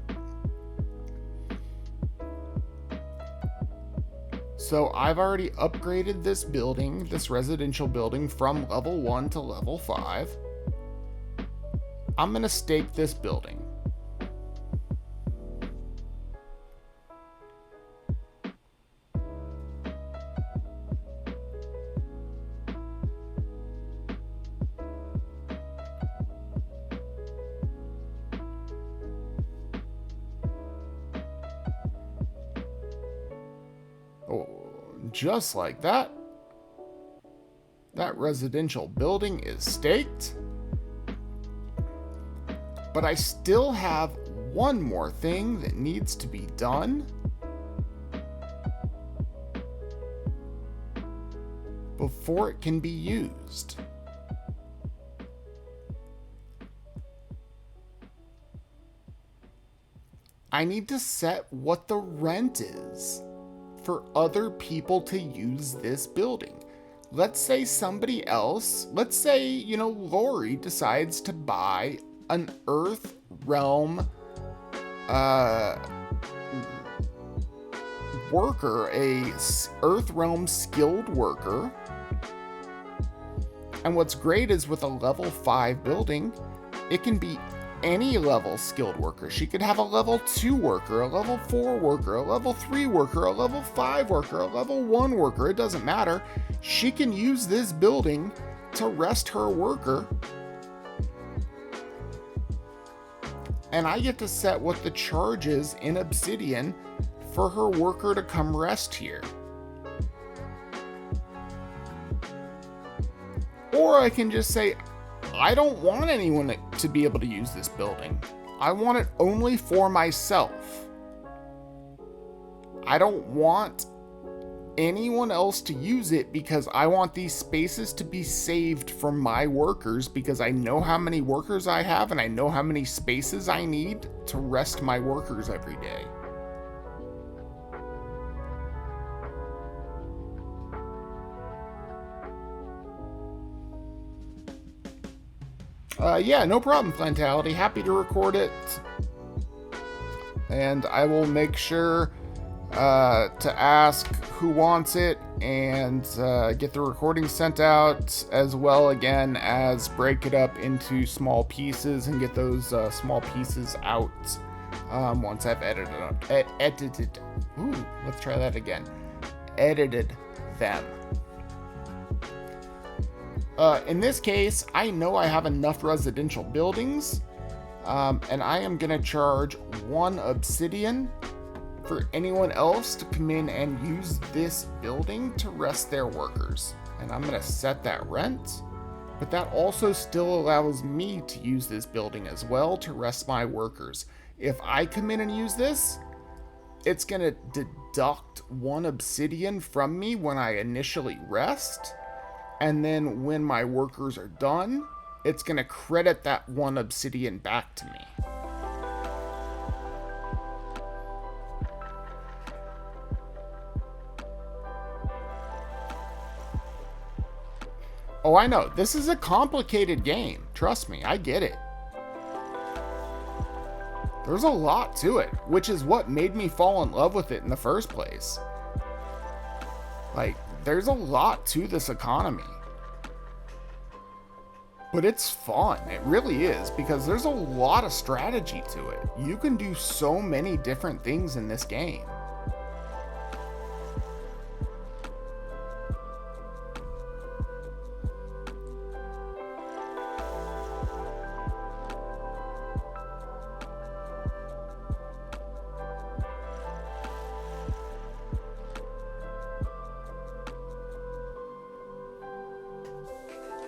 So I've already upgraded this building, this residential building, from level 1 to level 5. I'm going to stake this building. Oh, just like that. That residential building is staked. But I still have one more thing that needs to be done before it can be used. I need to set what the rent is for other people to use this building. Let's say somebody else, let's say, Lori decides to buy an Earth Realm worker, a Earth Realm skilled worker. And what's great is with a level 5 building, it can be any level skilled worker. She could have a level 2 worker, a level 4 worker, a level 3 worker, a level 5 worker, a level 1 worker. It doesn't matter. She can use this building to rest her worker. And I get to set what the charge is in Obsidian for her worker to come rest here. Or I can just say, I don't want anyone to be able to use this building. I want it only for myself. I don't want anyone else to use it because I want these spaces to be saved for my workers, because I know how many workers I have and I know how many spaces I need to rest my workers every day. Yeah, no problem, Plantality. Happy to record it. And I will make sure to ask who wants it and get the recording sent out, as well again as break it up into small pieces and get those small pieces out once I've edited. Ooh, let's try that again. Edited them. In this case, I know I have enough residential buildings, and I am going to charge 1 obsidian for anyone else to come in and use this building to rest their workers. And I'm going to set that rent, but that also still allows me to use this building as well to rest my workers. If I come in and use this, it's going to deduct 1 obsidian from me when I initially rest. And then when my workers are done, it's going to credit that 1 obsidian back to me. Oh, I know. This is a complicated game. Trust me, I get it. There's a lot to it, which is what made me fall in love with it in the first place. Like, there's a lot to this economy. But it's fun. It really is, because there's a lot of strategy to it. You can do so many different things in this game.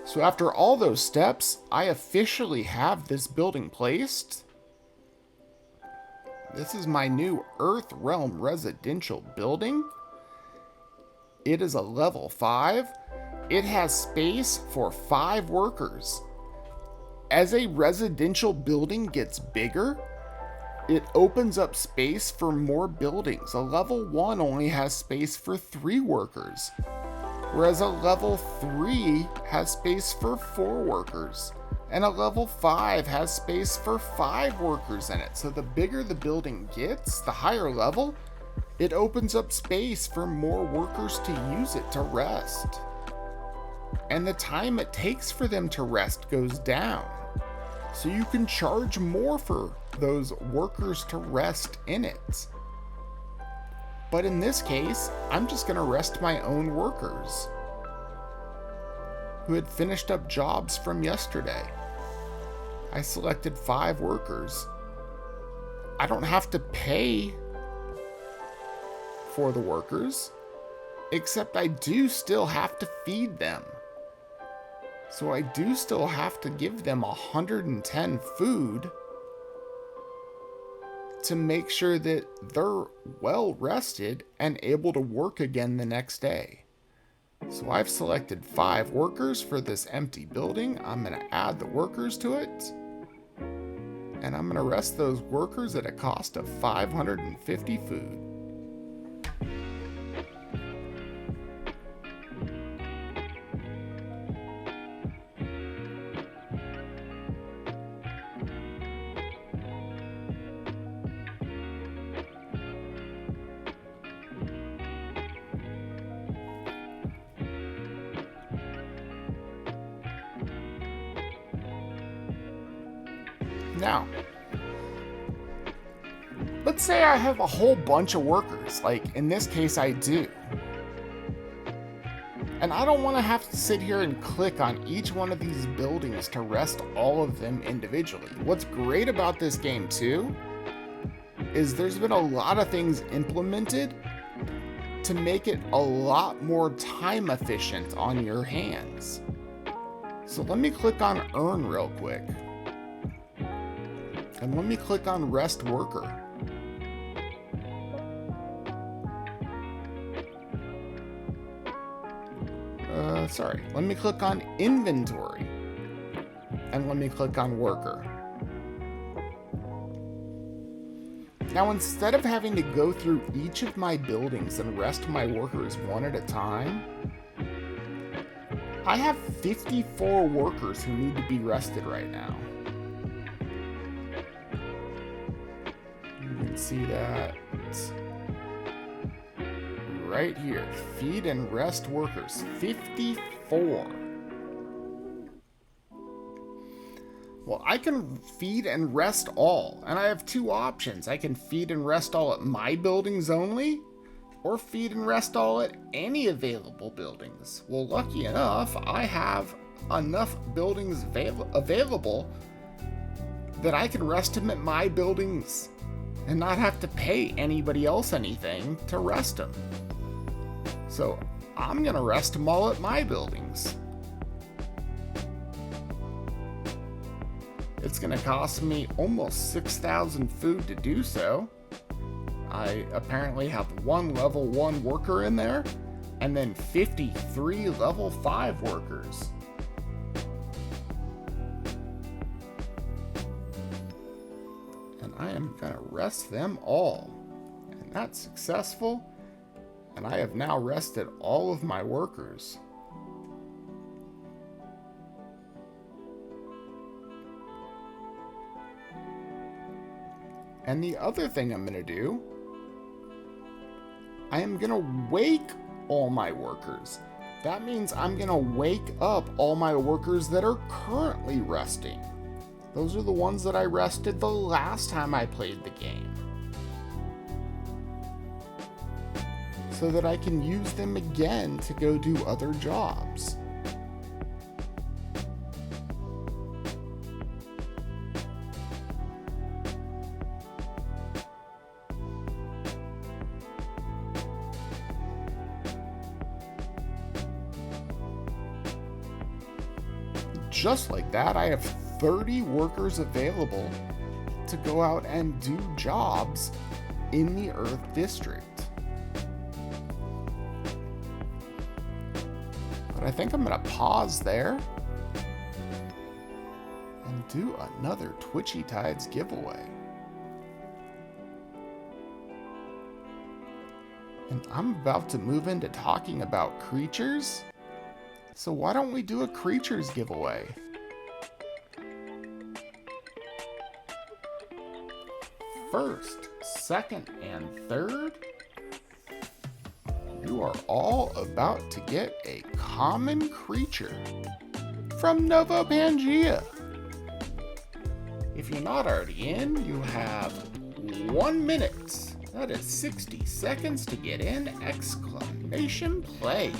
So after all those steps, I officially have this building placed. This is my new Earth Realm residential building. It is a level 5. It has space for 5 workers. As a residential building gets bigger, it opens up space for more buildings. A level 1 only has space for 3 workers, whereas a level 3 has space for 4 workers, and a level 5 has space for 5 workers in it. So the bigger the building gets, the higher level, it opens up space for more workers to use it to rest. And the time it takes for them to rest goes down. So you can charge more for those workers to rest in it. But in this case, I'm just going to rest my own workers who had finished up jobs from yesterday. I selected 5 workers. I don't have to pay for the workers, except I do still have to feed them. So I do still have to give them 110 food to make sure that they're well rested and able to work again the next day. So I've selected 5 workers for this empty building. I'm going to add the workers to it. And I'm going to rest those workers at a cost of 550 food. Now, let's say I have a whole bunch of workers, like in this case I do. And I don't want to have to sit here and click on each one of these buildings to rest all of them individually. What's great about this game too, is there's been a lot of things implemented to make it a lot more time efficient on your hands. So let me click on Earn real quick. And let me click on Rest Worker. Let me click on Inventory. And let me click on Worker. Now, instead of having to go through each of my buildings and rest my workers one at a time, I have 54 workers who need to be rested right now. See that right here. Feed and rest workers. 54. Well, I can feed and rest all, and I have 2 options. I can feed and rest all at my buildings only, or feed and rest all at any available buildings. Well, lucky enough, I have enough buildings available that I can rest them at my buildings and not have to pay anybody else anything to rest them. So I'm gonna rest them all at my buildings. It's gonna cost me almost 6,000 food to do so. I apparently have 1 level 1 worker in there, and then 53 level 5 workers. I am going to rest them all. And that's successful. And I have now rested all of my workers. And the other thing I'm going to do, I am going to wake all my workers. That means I'm going to wake up all my workers that are currently resting. Those are the ones that I rested the last time I played the game, so that I can use them again to go do other jobs. Just like that, I have 30 workers available to go out and do jobs in the Earth District. But I think I'm going to pause there and do another Twitchy Tides giveaway. And I'm about to move into talking about creatures, so why don't we do a creatures giveaway? First, second, and third, you are all about to get a common creature from NovoPangea. If you're not already in, you have 1 minute. That is 60 seconds to get in! Exclamation play.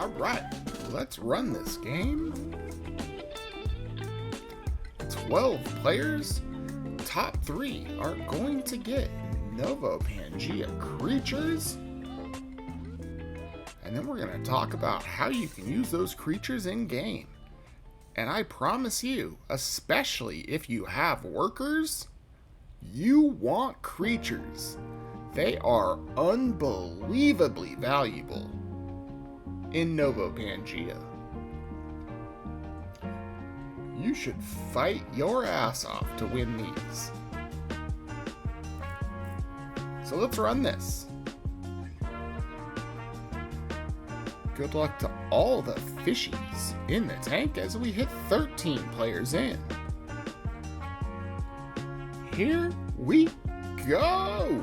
Alright, let's run this game. 12 players, top 3 are going to get NovoPangea creatures. And then we're going to talk about how you can use those creatures in game. And I promise you, especially if you have workers, you want creatures. They are unbelievably valuable in NovoPangea. You should fight your ass off to win these. So let's run this. Good luck to all the fishies in the tank as we hit 13 players in. Here we go!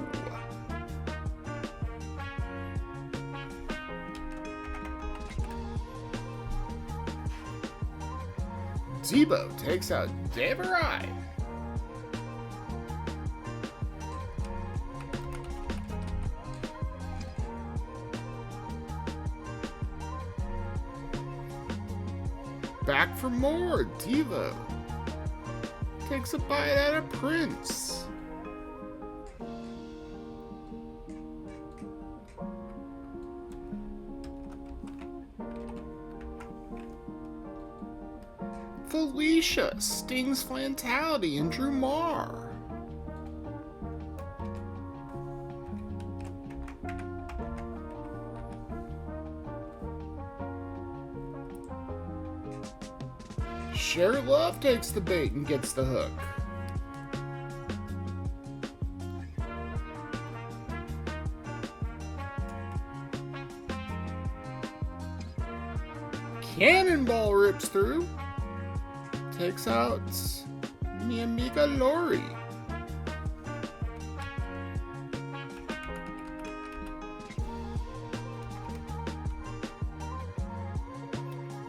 Debo takes out Deverai. Back for more. Devo takes a bite out of Prince. Felicia stings Flantality and Drumar. Share Love takes the bait and gets the hook. Cannonball rips through. Takes out mi amiga Lori.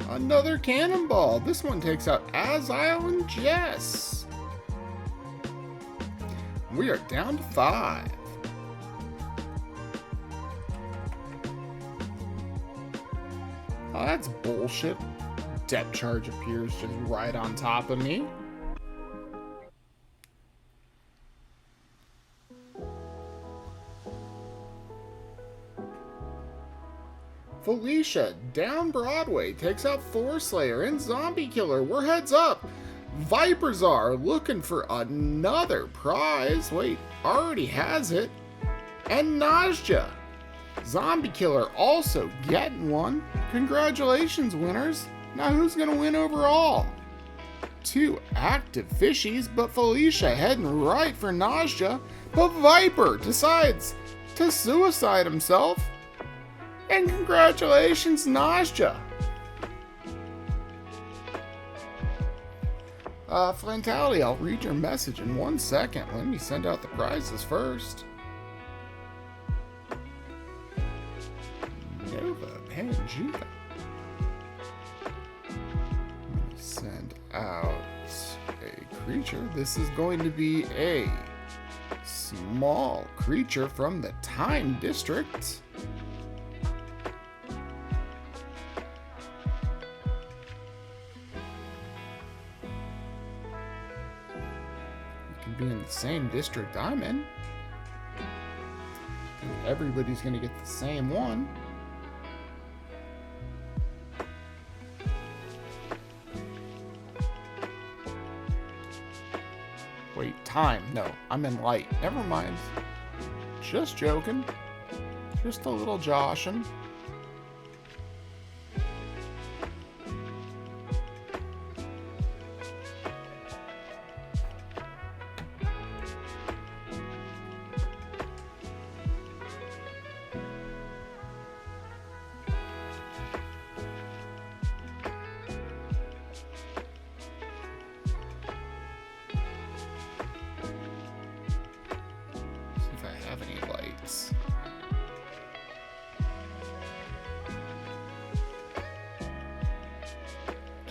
Another cannonball. This one takes out Azile and Jess. We are down to 5. Oh, that's bullshit. Depth charge appears just right on top of me. Felicia down Broadway takes out Thorslayer and Zombie Killer. We're heads up. Vipers are looking for another prize. Wait, already has it. And Najja, Zombie Killer, also getting one. Congratulations, winners. Now who's going to win overall? 2 active fishies, but Felicia heading right for Najja. But Viper decides to suicide himself. And congratulations, Najja. Flantality, I'll read your message in 1 second. Let me send out the prizes first. NovoPangea. Send out a creature. This is going to be a small creature from the Time District. Be in the same district I'm in. Everybody's gonna get the same one. Wait, time. No, I'm in light. Never mind. Just joking. Just a little joshing.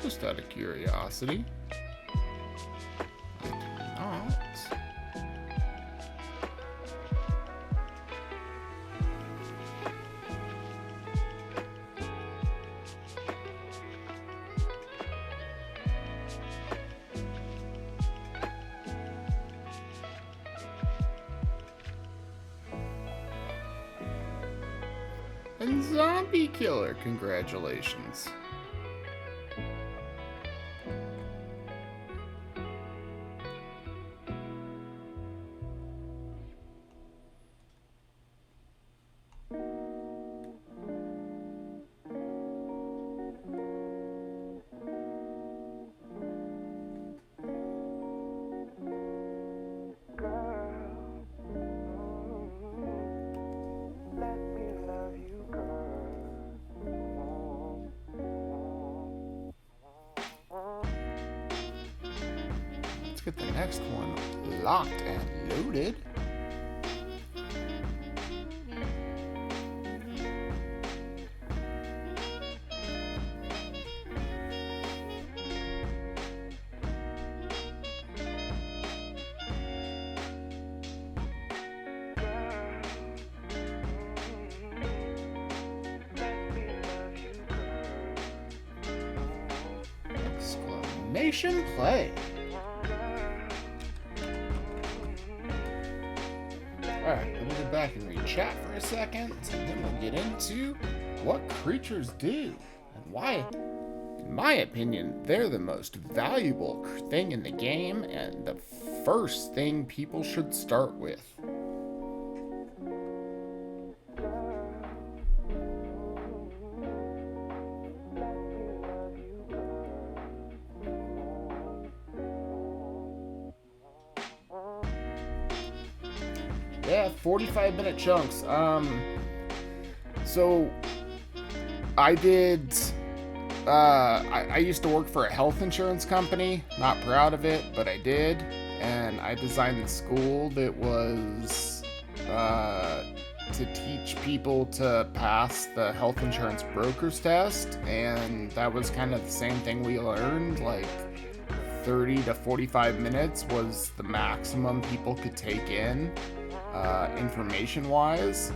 Just out of curiosity. I do not. And Zombie Killer, congratulations. Get the next one locked and loaded. Exclamation play. Alright, let me go back and read chat for a second, and then we'll get into what creatures do, and why, in my opinion, they're the most valuable thing in the game, and the first thing people should start with. Yeah, 45-minute chunks. So I did, I used to work for a health insurance company. Not proud of it, but I did. And I designed the school that was to teach people to pass the health insurance broker's test. And that was kind of the same thing we learned. Like 30 to 45 minutes was the maximum people could take in. Information-wise,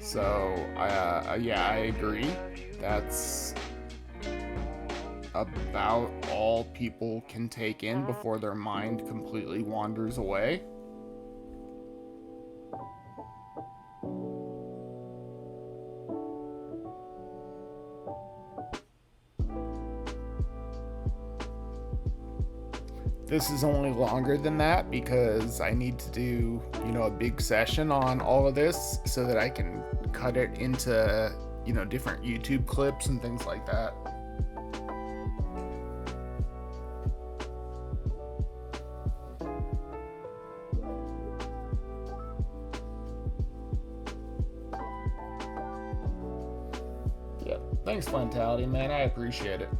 so yeah, I agree. That's about all people can take in before their mind completely wanders away. This is only longer than that because I need to do, a big session on all of this so that I can cut it into, different YouTube clips and things like that. Yeah, thanks, Vitality, man. I appreciate it.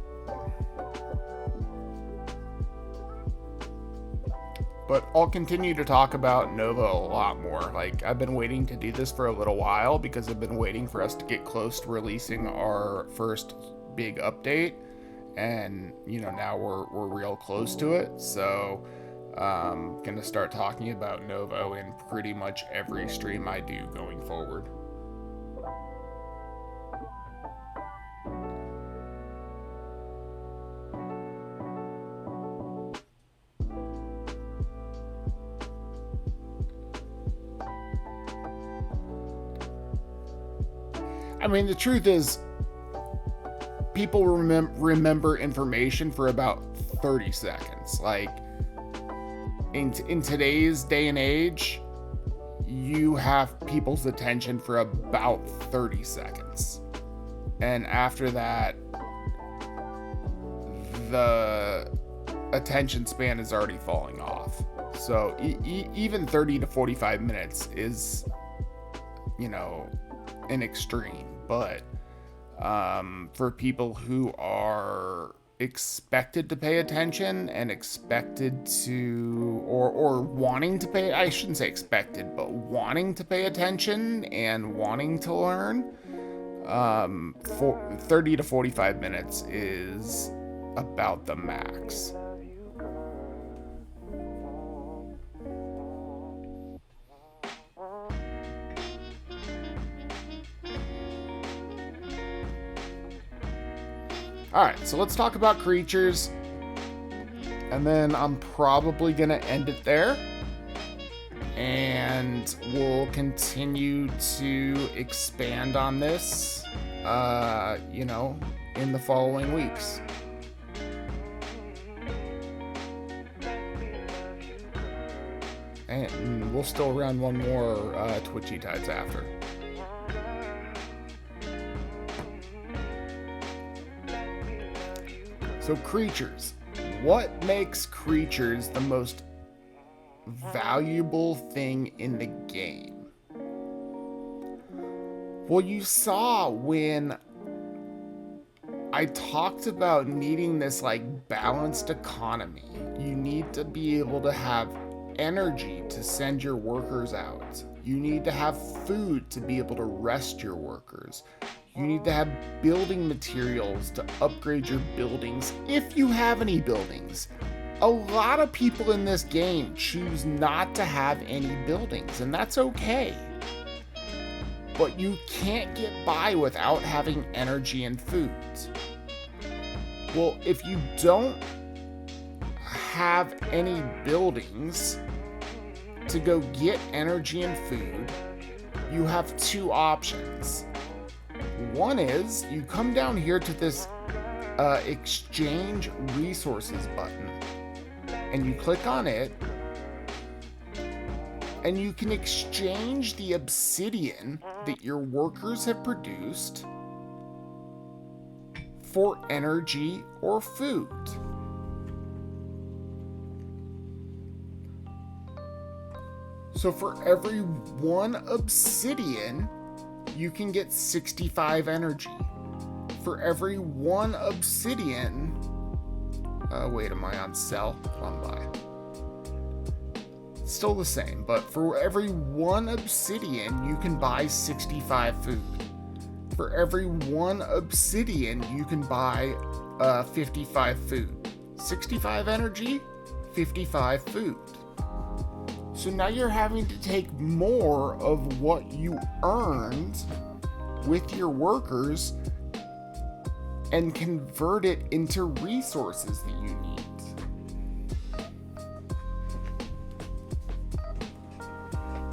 But I'll continue to talk about Novo a lot more. Like, I've been waiting to do this for a little while because I've been waiting for us to get close to releasing our first big update. And, now we're real close to it. So, I'm going to start talking about Novo in pretty much every stream I do going forward. I mean, the truth is, people remember information for about 30 seconds. Like, in today's day and age, you have people's attention for about 30 seconds. And after that, the attention span is already falling off. So even 30 to 45 minutes is, an extreme. But for people who are expected to pay attention and expected to, or wanting to pay, I shouldn't say expected, but wanting to pay attention and wanting to learn, 30 to 45 minutes is about the max. Alright, so let's talk about creatures, and then I'm probably going to end it there, and we'll continue to expand on this, in the following weeks. And we'll still run one more Twitchy Tides after. So creatures. What makes creatures the most valuable thing in the game? Well, you saw when I talked about needing this balanced economy. You need to be able to have energy to send your workers out. You need to have food to be able to rest your workers. You need to have building materials to upgrade your buildings, if you have any buildings. A lot of people in this game choose not to have any buildings, and that's okay. But you can't get by without having energy and food. Well, if you don't have any buildings to go get energy and food, you have two options. One is you come down here to this exchange resources button, and you click on it, and you can exchange the obsidian that your workers have produced for energy or food. So for every 1 obsidian, you can get 65 energy. For every 1 obsidian... wait, am I on sell? Hold on, buy. Still the same, but for every 1 obsidian, you can buy 65 food. For every 1 obsidian, you can buy 55 food. 65 energy, 55 food. So now you're having to take more of what you earned with your workers and convert it into resources that you need.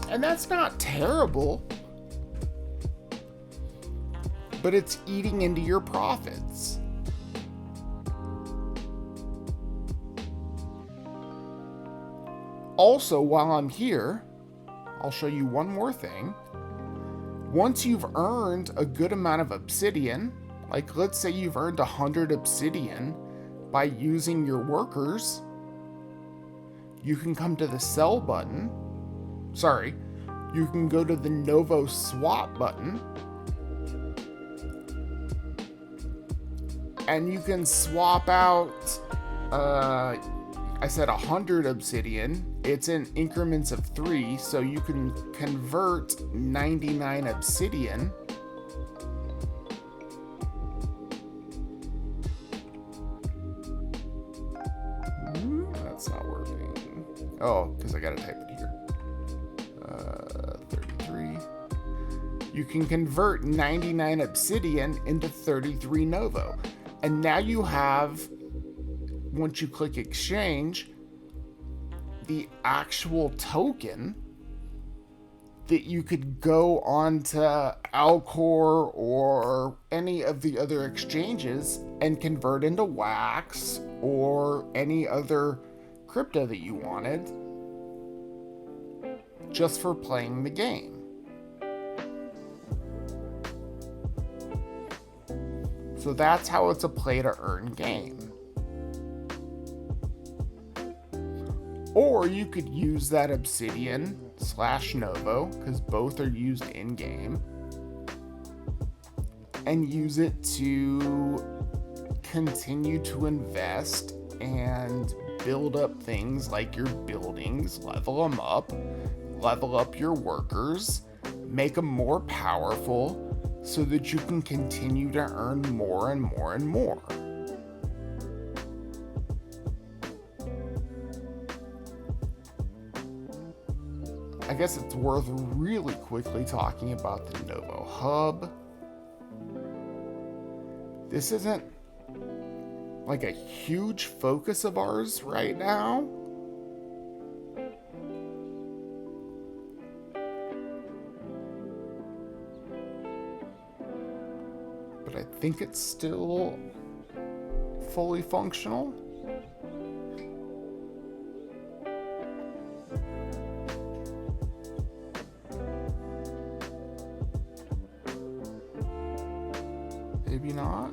And that's not terrible, but it's eating into your profits. Also, while I'm here, I'll show you one more thing. Once you've earned a good amount of obsidian, like let's say you've earned 100 obsidian by using your workers, you can come to the sell button. Sorry, you can go to the Novo swap button, and you can swap out, I said 100 obsidian. It's in increments of 3, so you can convert 99 obsidian that's not working. Oh, because I gotta type it here. 33. You can convert 99 obsidian into 33 Novo. And now you have, once you click exchange, the actual token that you could go onto Alcor or any of the other exchanges and convert into wax or any other crypto that you wanted just for playing the game. So that's how it's a play to earn game. Or you could use that obsidian / Novo, because both are used in game, and use it to continue to invest and build up things like your buildings, level up your workers, make them more powerful so that you can continue to earn more and more and more. I guess it's worth really quickly talking about the Novo Hub. This isn't like a huge focus of ours right now. But I think it's still fully functional. Maybe not.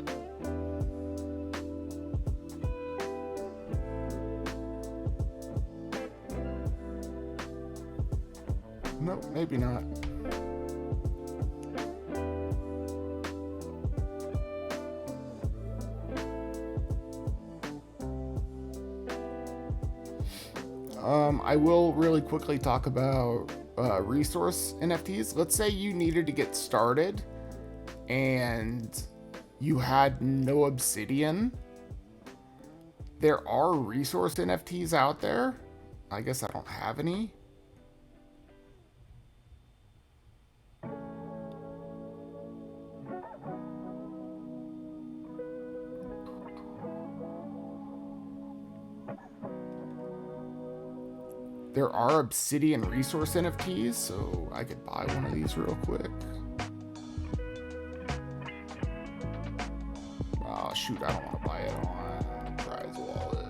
Nope, maybe not. I will really quickly talk about resource NFTs. Let's say you needed to get started and you had no obsidian. There are resource NFTs out there. I guess I don't have any. There are obsidian resource NFTs, so I could buy one of these real quick. Oh shoot, I don't want to buy it on Prize Wallet.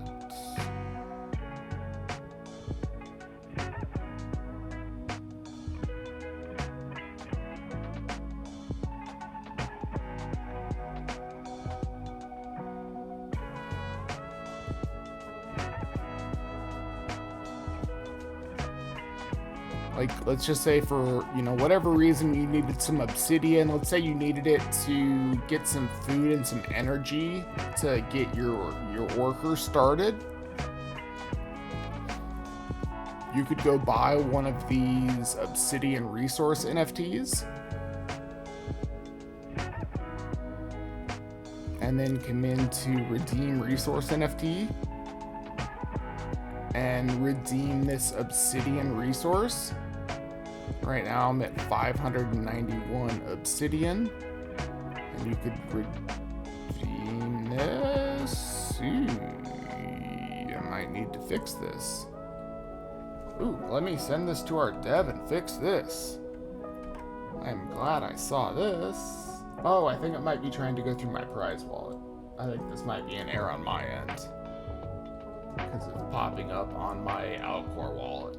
Like, let's just say for, whatever reason you needed some obsidian. Let's say you needed it to get some food and some energy to get your worker started. You could go buy one of these obsidian resource NFTs. And then come into redeem resource NFT. And redeem this obsidian resource. Right now I'm at 591 obsidian, and you could redeem this. I might need to fix this. Ooh, let me send this to our dev and fix this. I'm glad I saw this. Oh, I think it might be trying to go through my Prize Wallet. I think this might be an error on my end. because it's popping up on my Alcor wallet.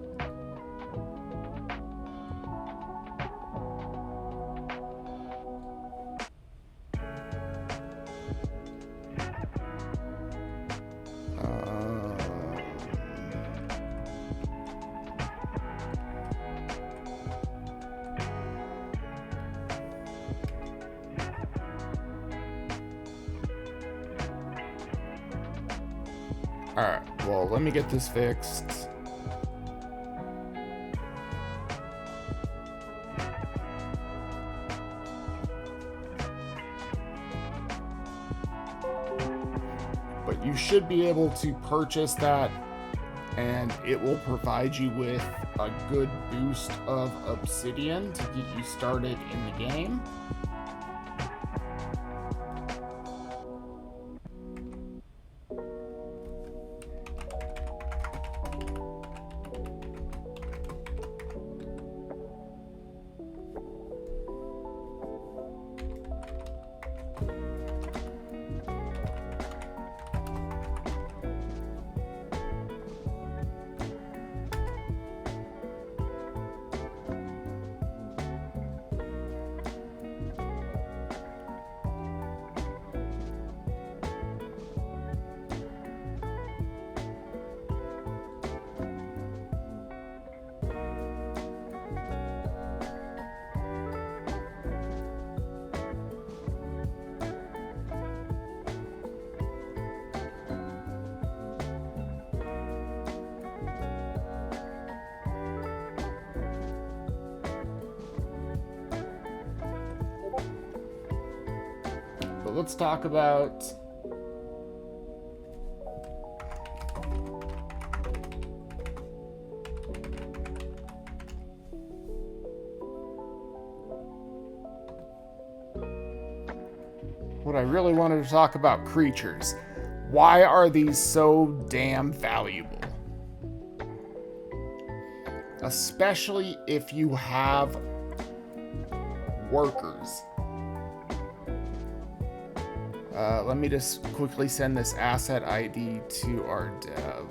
Alright, well, let me get this fixed. But you should be able to purchase that, and it will provide you with a good boost of obsidian to get you started in the game. But let's talk about what I really wanted to talk about: creatures. Why are these so damn valuable? Especially if you have workers. Let me just quickly send this asset ID to our dev.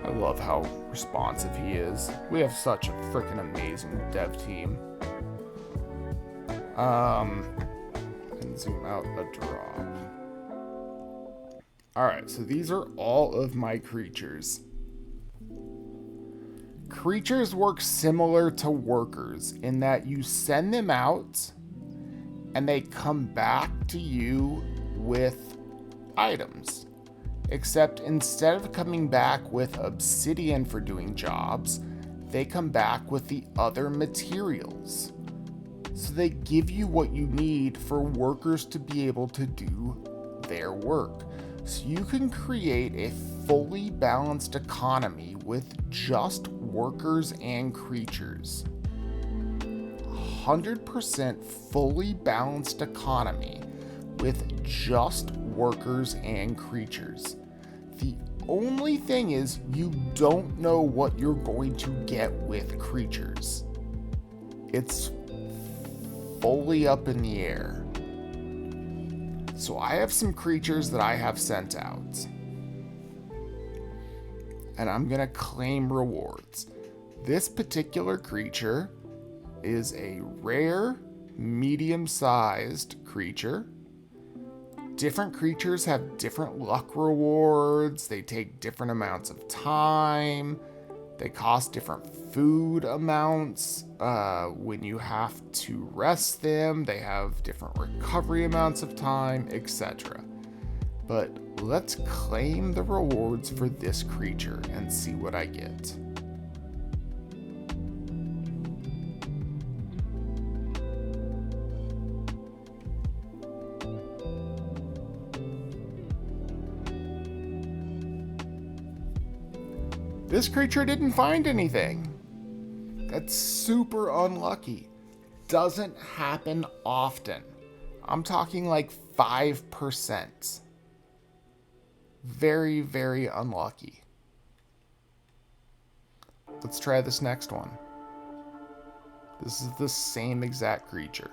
I love how responsive he is. We have such a freaking amazing dev team. And zoom out a drop. Alright, so these are all of my creatures. Creatures work similar to workers in that you send them out and they come back to you with items. Except instead of coming back with obsidian for doing jobs, they come back with the other materials. So they give you what you need for workers to be able to do their work. So you can create a fully balanced economy with just workers and creatures. 100% fully balanced economy with just workers and creatures. The only thing is you don't know what you're going to get with creatures. It's fully up in the air. So I have some creatures that I have sent out. And I'm gonna claim rewards. This particular creature is a rare, medium-sized creature. Different creatures have different luck rewards. They take different amounts of time. They cost different food amounts. When you have to rest them, they have different recovery amounts of time, etc. But let's claim the rewards for this creature and see what I get. This creature didn't find anything. That's super unlucky. Doesn't happen often. I'm talking like 5%. Very, very unlucky. Let's try this next one. This is the same exact creature.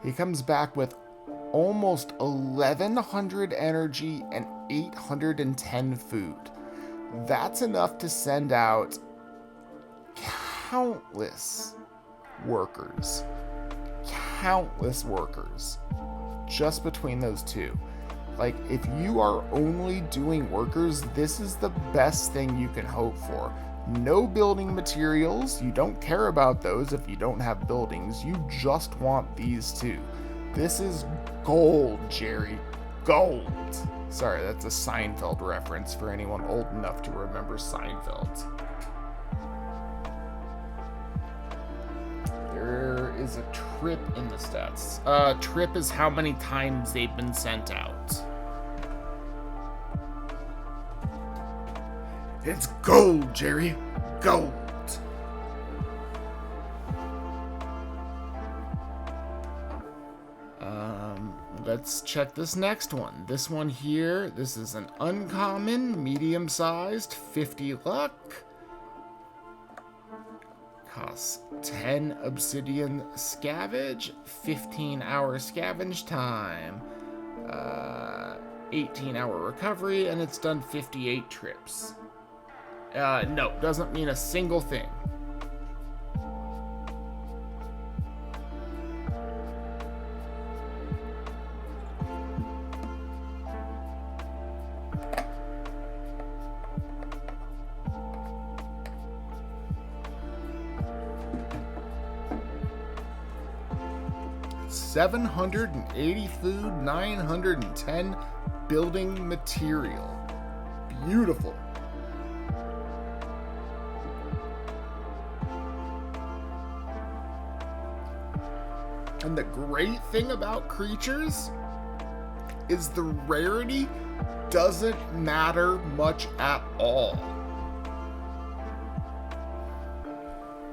He comes back with almost 1,100 energy and 810 food. That's enough to send out countless workers. Countless workers. Just between those two. Like, if you are only doing workers, this is the best thing you can hope for. No building materials. You don't care about those if you don't have buildings. You just want these two. This is gold, Jerry. Gold. Sorry, that's a Seinfeld reference for anyone old enough to remember Seinfeld. There is a trip in the stats. Trip is how many times they've been sent out. It's gold, Jerry. Gold. Let's check this next one. This one here, this is an uncommon, medium-sized, 50 luck. Costs 10 obsidian scavenge, 15-hour scavenge time, 18-hour recovery, and it's done 58 trips. No, doesn't mean a single thing. $780 food, 910 building material. Beautiful. And the great thing about creatures is the rarity doesn't matter much at all.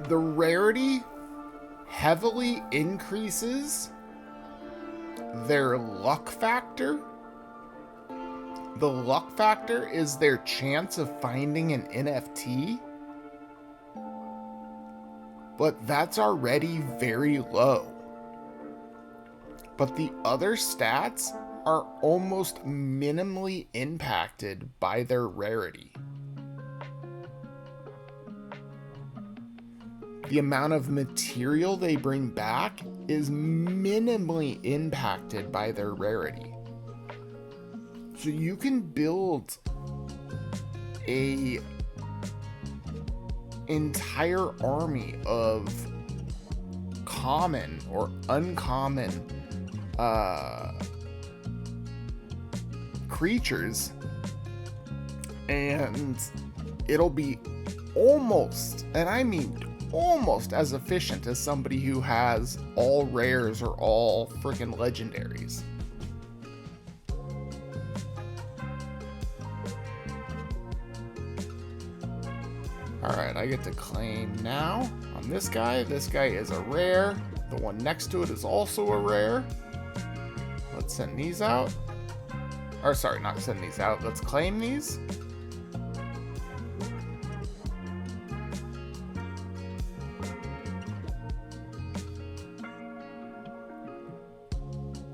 The rarity heavily increases their luck factor. The luck factor is their chance of finding an NFT, but that's already very low. But the other stats are almost minimally impacted by their rarity. The amount of material they bring back is minimally impacted by their rarity. So you can build a entire army of common or uncommon creatures, and it'll be almost, and I mean almost as efficient as somebody who has all rares or all freaking legendaries. Alright, I get to claim now on this guy. This guy is a rare. The one next to it is also a rare. Let's send these out. Or sorry, not send these out. Let's claim these.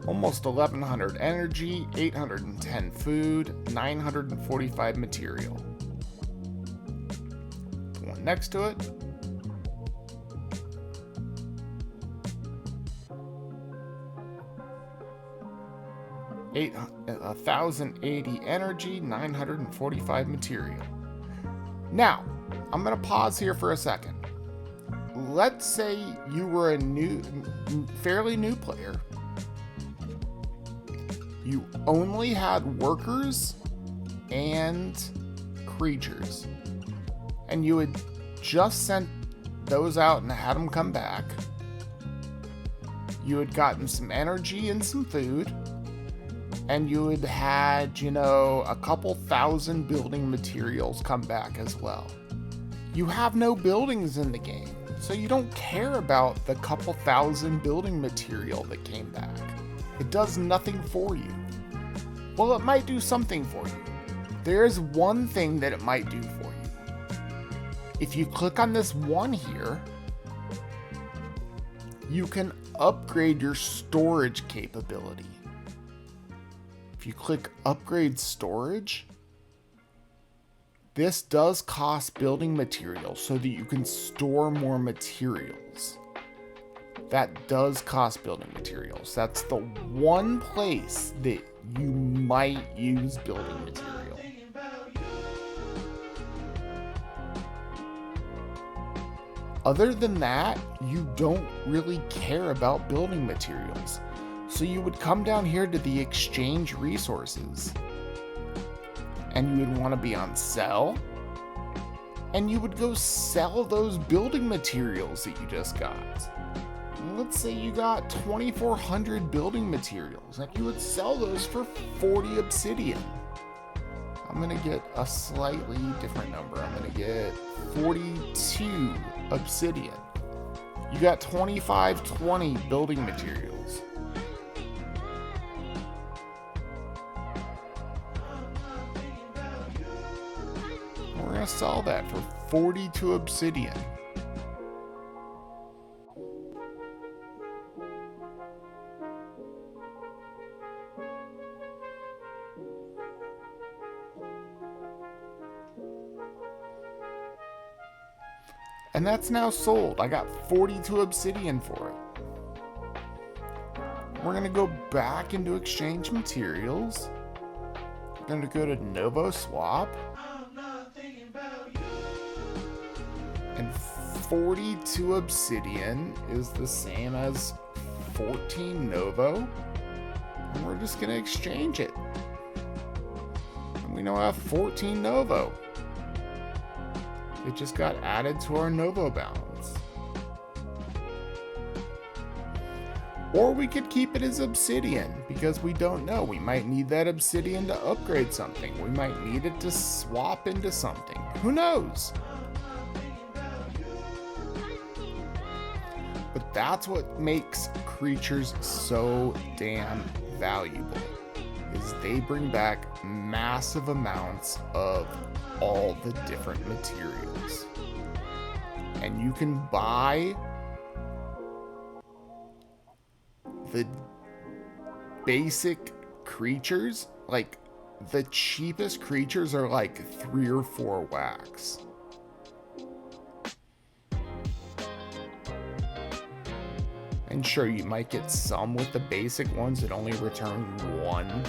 Almost 1,100 energy, 810 food, 945 material. The one next to it. Eight 1,080 energy, 945 material. Now, I'm going to pause here for a second. Let's say you were a fairly new player. You only had workers and creatures, and you had just sent those out and had them come back. You had gotten some energy and some food, and you had had, you know, a couple thousand building materials come back as well. You have no buildings in the game, so you don't care about the couple thousand building material that came back. It does nothing for you. Well, it might do something for you. There is one thing that it might do for you. If you click on this one here, you can upgrade your storage capability. If you click upgrade storage, this does cost building materials so that you can store more materials. That does cost building materials. That's the one place that you might use building material. Other than that, you don't really care about building materials. So you would come down here to the exchange resources, and you would want to be on sell, and you would go sell those building materials that you just got. Let's say you got 2,400 building materials, and you would sell those for 40 obsidian. I'm gonna get a slightly different number. I'm gonna get 42 obsidian. You got 2,520 building materials. We're gonna sell that for 42 obsidian. And that's now sold. I got 42 obsidian for it. We're gonna go back into exchange materials. We're gonna go to Novo Swap. And 42 obsidian is the same as 14 Novo. And we're just gonna exchange it. And we now have 14 Novo. It just got added to our Novo balance. Or we could keep it as obsidian, because we don't know. We might need that obsidian to upgrade something. We might need it to swap into something. Who knows? But that's what makes creatures so damn valuable, is they bring back massive amounts of all the different materials. And you can buy the basic creatures, like the cheapest creatures are like 3 or 4 wax. And sure, you might get some with the basic ones that only return 1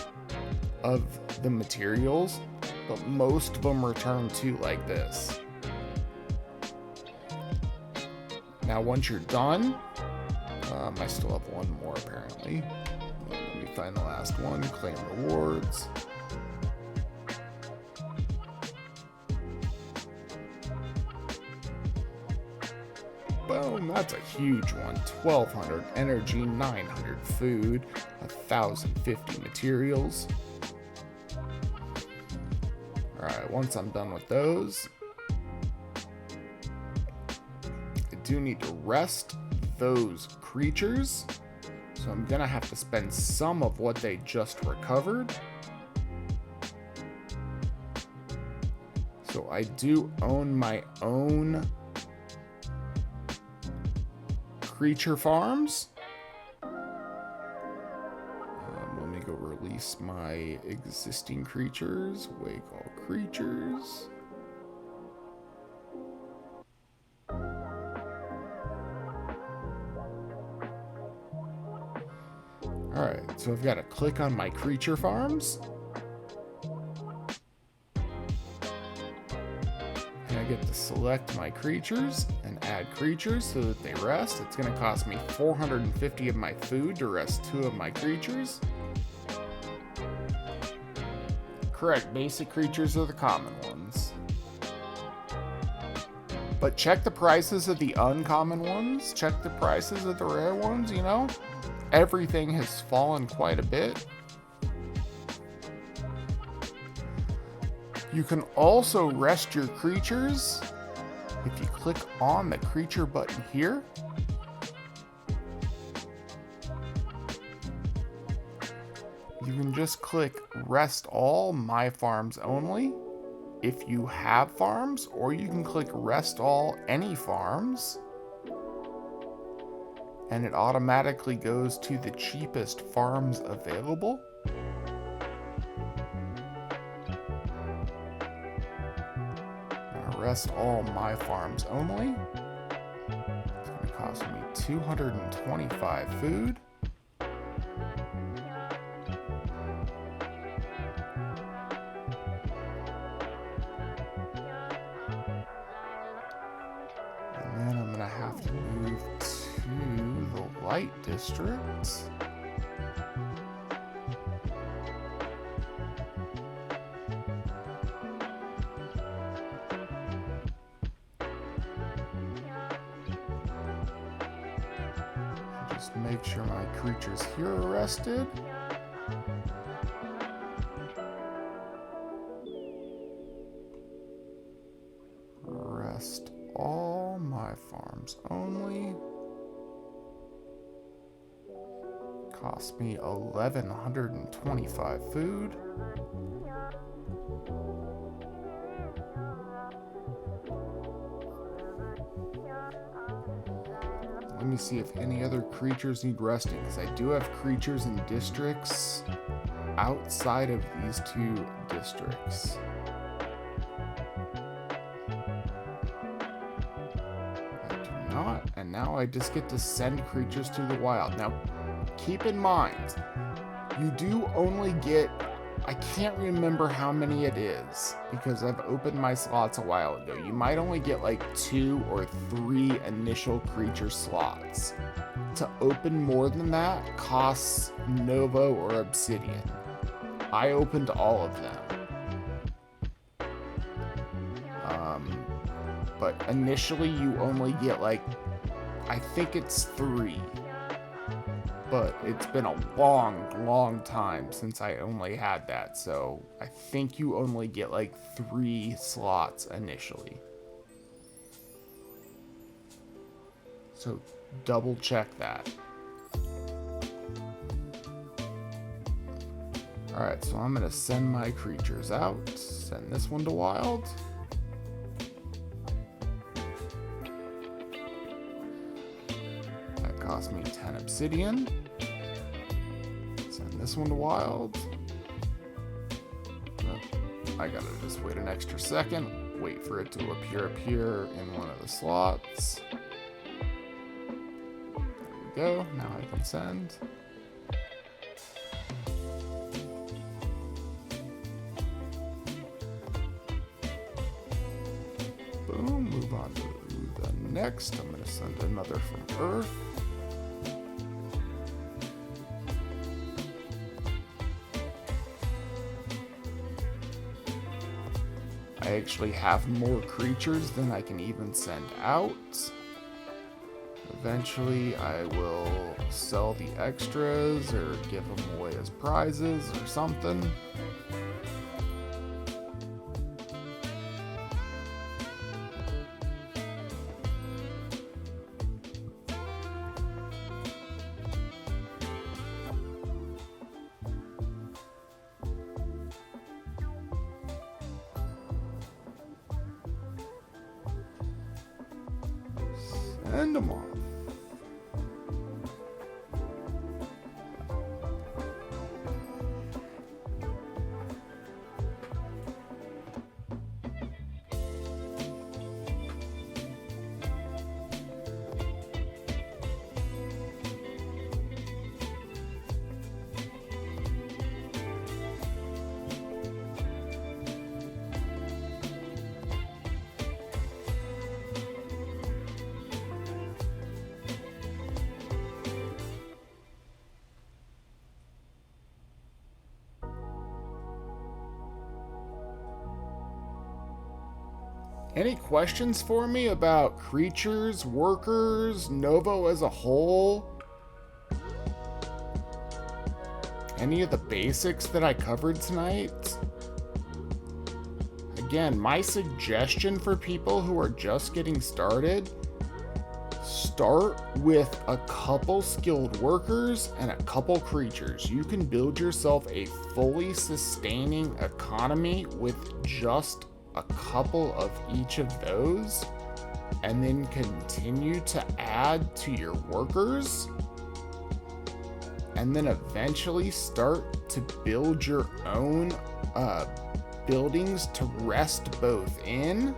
of the materials, but most of them return 2 like this. Now once you're done, I still have 1 more apparently. Let me find the last one, claim rewards. Boom, that's a huge one. 1,200 energy, 900 food, 1,050 materials. Alright, once I'm done with those, I do need to rest those creatures, so I'm gonna have to spend some of what they just recovered. So I do own my own creature farms. Let me go release my existing creatures. Wake all creatures. Alright, so I've got to click on my creature farms. And I get to select my creatures and add creatures so that they rest. It's going to cost me 450 of my food to rest 2 of my creatures. Correct, basic creatures are the common ones. But check the prices of the uncommon ones. Check the prices of the rare ones, you know? Everything has fallen quite a bit. You can also rest your creatures if you click on the creature button here. You can just click rest all, my farms only, if you have farms, or you can click rest all, any farms, and it automatically goes to the cheapest farms available. Rest all, my farms only. It's going to cost me 225 food. And then I'm going to have to move to the light district. Just make sure my creatures here are rested. Rest all, my farms only. Cost me 1,125 food. Let me see if any other creatures need resting, because I do have creatures in districts outside of these two districts. I do not, and now I just get to send creatures to the wild. Now, keep in mind, you do only get, I can't remember how many it is, because I've opened my slots a while ago. You might only get like 2 or 3 initial creature slots. To open more than that costs Novo or Obsidian. I opened all of them. But initially you only get like, I think it's 3. But it's been a long time since I only had that, so I think you only get like 3 slots initially. So double check that. Alright, so I'm gonna send my creatures out. Send this one to wild. That cost me 10 obsidian. Send this one to wild. I gotta just wait an extra second. Wait for it to appear in one of the slots. There we go. Now I can send. Boom. Move on to the next. I'm gonna send another from Earth. I actually have more creatures than I can even send out. Eventually, I will sell the extras or give them away as prizes or something. Send them off. Any questions for me about creatures, workers, Novo as a whole? Any of the basics that I covered tonight? again, my suggestion for people who are just getting started, start with a couple skilled workers and a couple creatures. You can build yourself a fully sustaining economy with just a couple of each of those, and then continue to add to your workers, and then eventually start to build your own buildings to rest both in.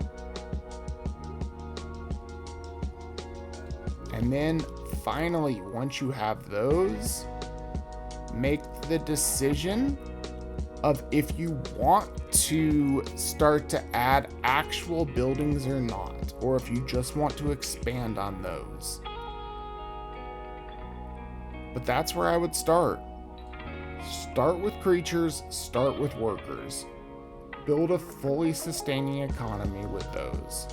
And then finally, once you have those, make the decision of if you want to start to add actual buildings or not, or if you just want to expand on those. But that's where I would start. Start with creatures, start with workers. Build a fully sustaining economy with those.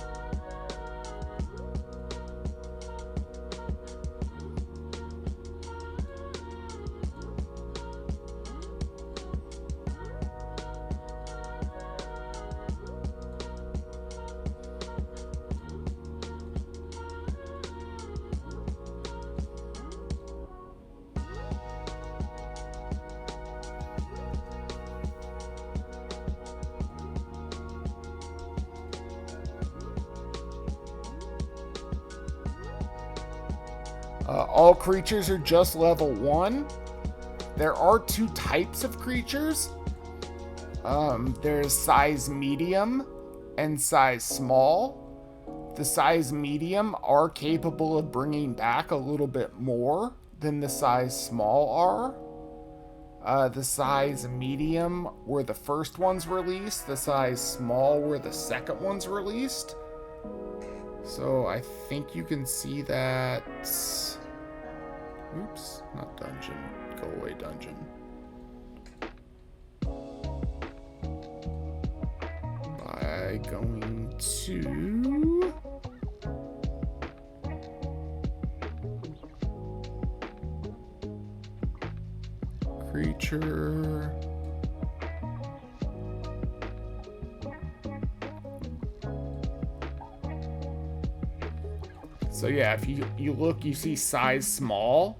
All creatures are just level 1. There are 2 types of creatures. There's size medium and size small. The size medium are capable of bringing back a little bit more than the size small are. The size medium were the first ones released. The size small were the second ones released. So I think you can see that. Oops, not dungeon. Go away, dungeon. By going to creature. So yeah, if you look, you see size small.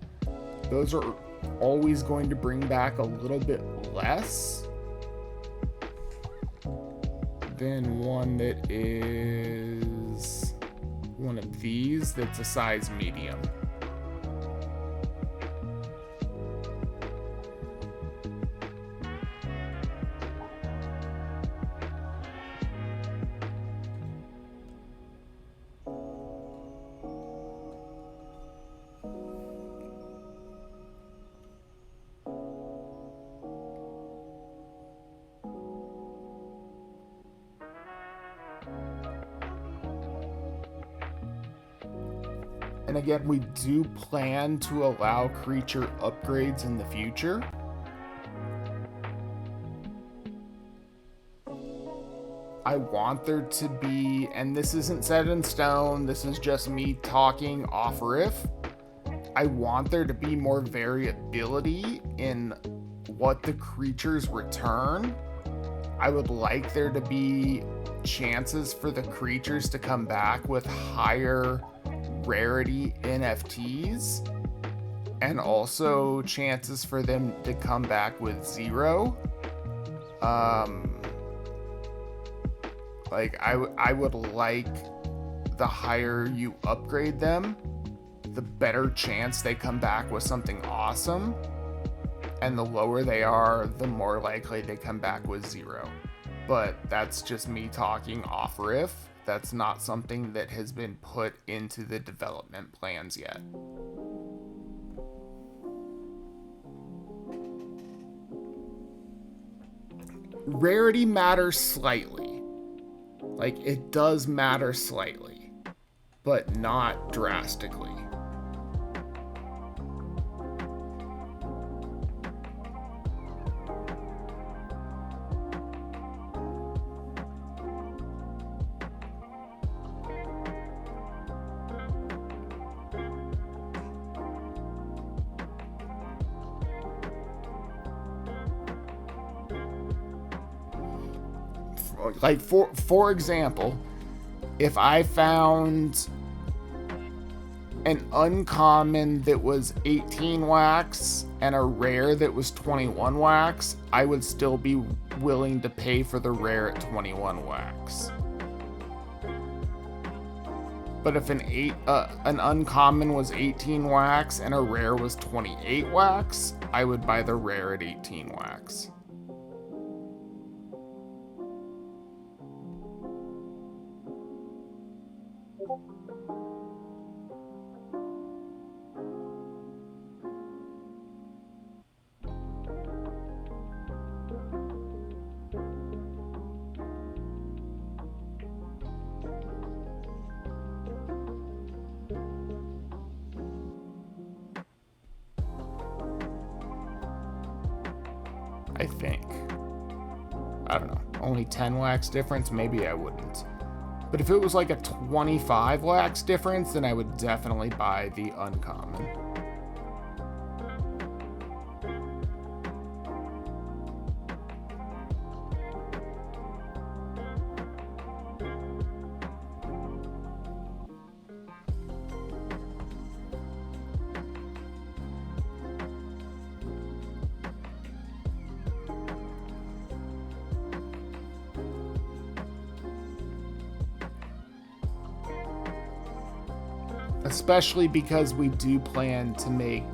Those are always going to bring back a little bit less than one that is one of these that's a size medium. And again, we do plan to allow creature upgrades in the future. I want there to be, and this isn't set in stone, this is just me talking off riff. I want there to be more variability in what the creatures return. I would like there to be chances for the creatures to come back with higher rarity NFTs, and also chances for them to come back with 0. Like I would like the higher you upgrade them, the better chance they come back with something awesome, and the lower they are, the more likely they come back with 0. But that's just me talking off riff. That's not something that has been put into the development plans yet. Rarity matters slightly. Like, it does matter slightly, but not drastically. like for example, if I found an uncommon that was 18 wax and a rare that was 21 wax, I would still be willing to pay for the rare at 21 wax. But if an uncommon was 18 wax and a rare was 28 wax, I would buy the rare at 18 wax. I think. I don't know. Only 10 wax difference? Maybe I wouldn't. But if it was like a 25 wax difference, then I would definitely buy the uncommon. Especially because we do plan to make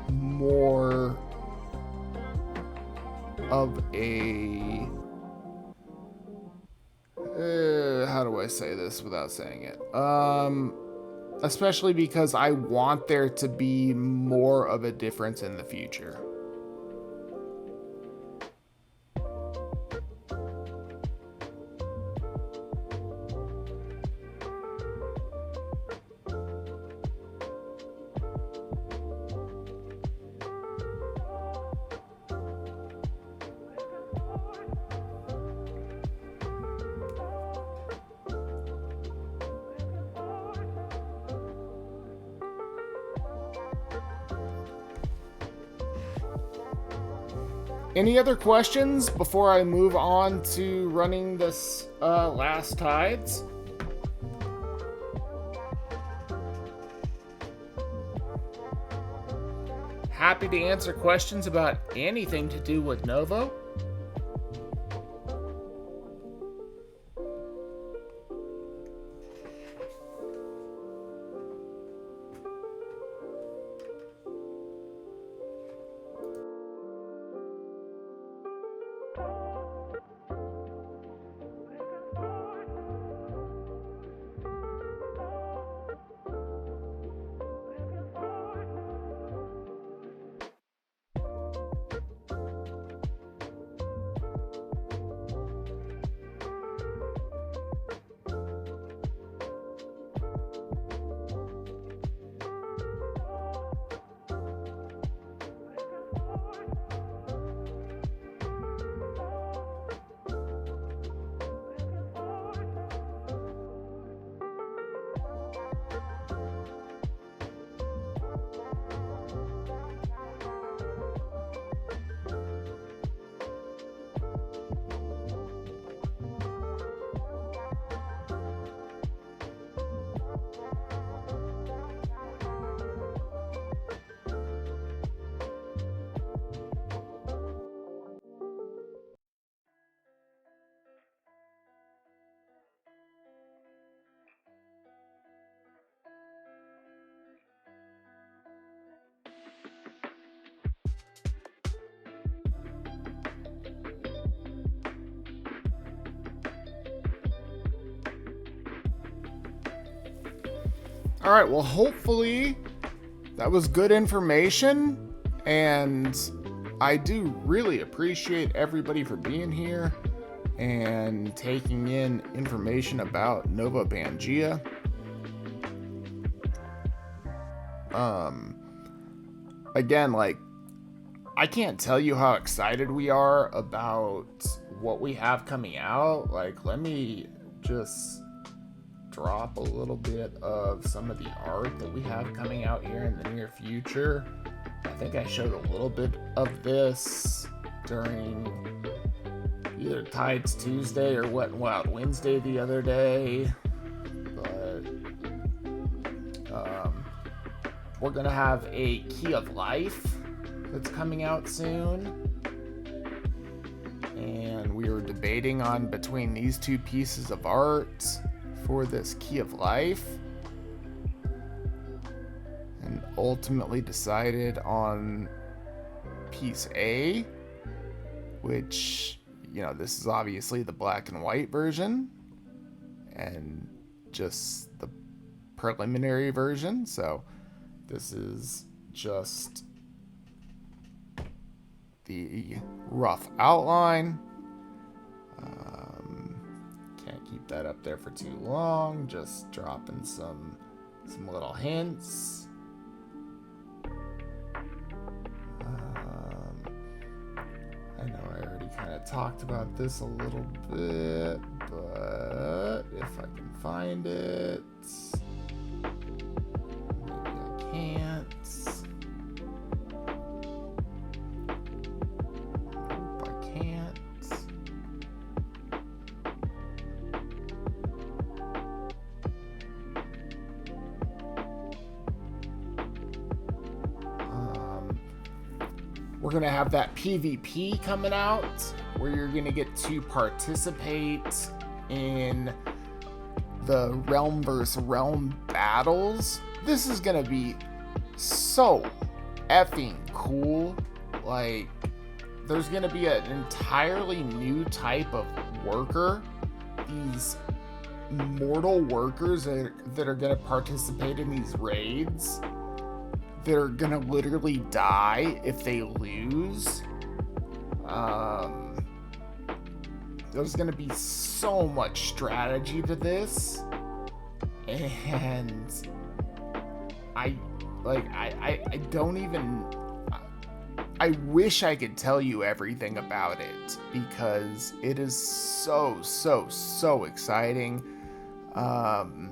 more of a... how do I say this without saying it? Especially because I want there to be more of a difference in the future. Any other questions before I move on to running this last tides? Happy to answer questions about anything to do with Novo. All right, well, hopefully that was good information, and I do really appreciate everybody for being here and taking in information about NovoPangea. Again, like, I can't tell you how excited we are about what we have coming out. Like, let me just drop a little bit of some of the art that we have coming out here in the near future. I think I showed a little bit of this during the either Tides Tuesday or Wet and Wild Wednesday the other day. But we're going to have a Key of Life that's coming out soon. And we were debating on between these two pieces of art for this Key of Life. And ultimately decided on piece A, which, you know, this is obviously the black and white version and just the preliminary version. So this is just the rough outline. Can't keep that up there for too long. Just dropping some little hints. I know I already kind of talked about this a little bit, but if I can find it, maybe I can't. Nope, I can't. We're going to have that PvP coming out where you're going to get to participate in the realm versus realm battles. This is going to be so effing cool. Like, there's going to be an entirely new type of worker. These mortal workers that are going to participate in these raids. They're gonna literally die if they lose. There's gonna be so much strategy to this, and I don't even. I wish I could tell you everything about it because it is so exciting. The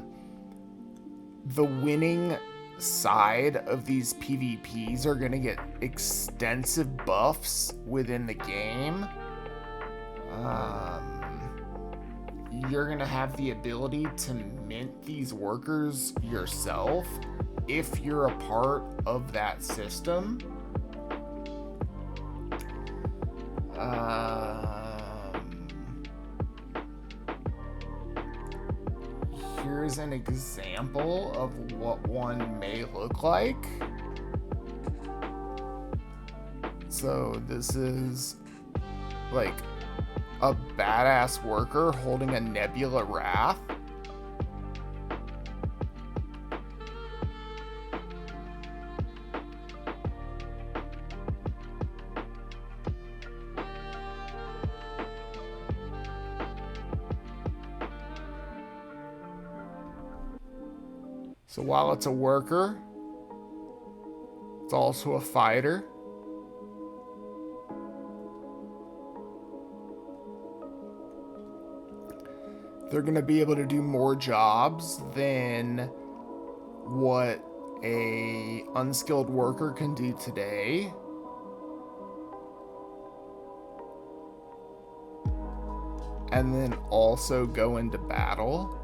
winning side of these PvPs are going to get extensive buffs within the game. You're going to have the ability to mint these workers yourself if you're a part of that system. Here's an example of what one may look like. So this is like a badass worker holding a Nebula Wrath. So while it's a worker, it's also a fighter. They're going to be able to do more jobs than what a unskilled worker can do today. And then also go into battle.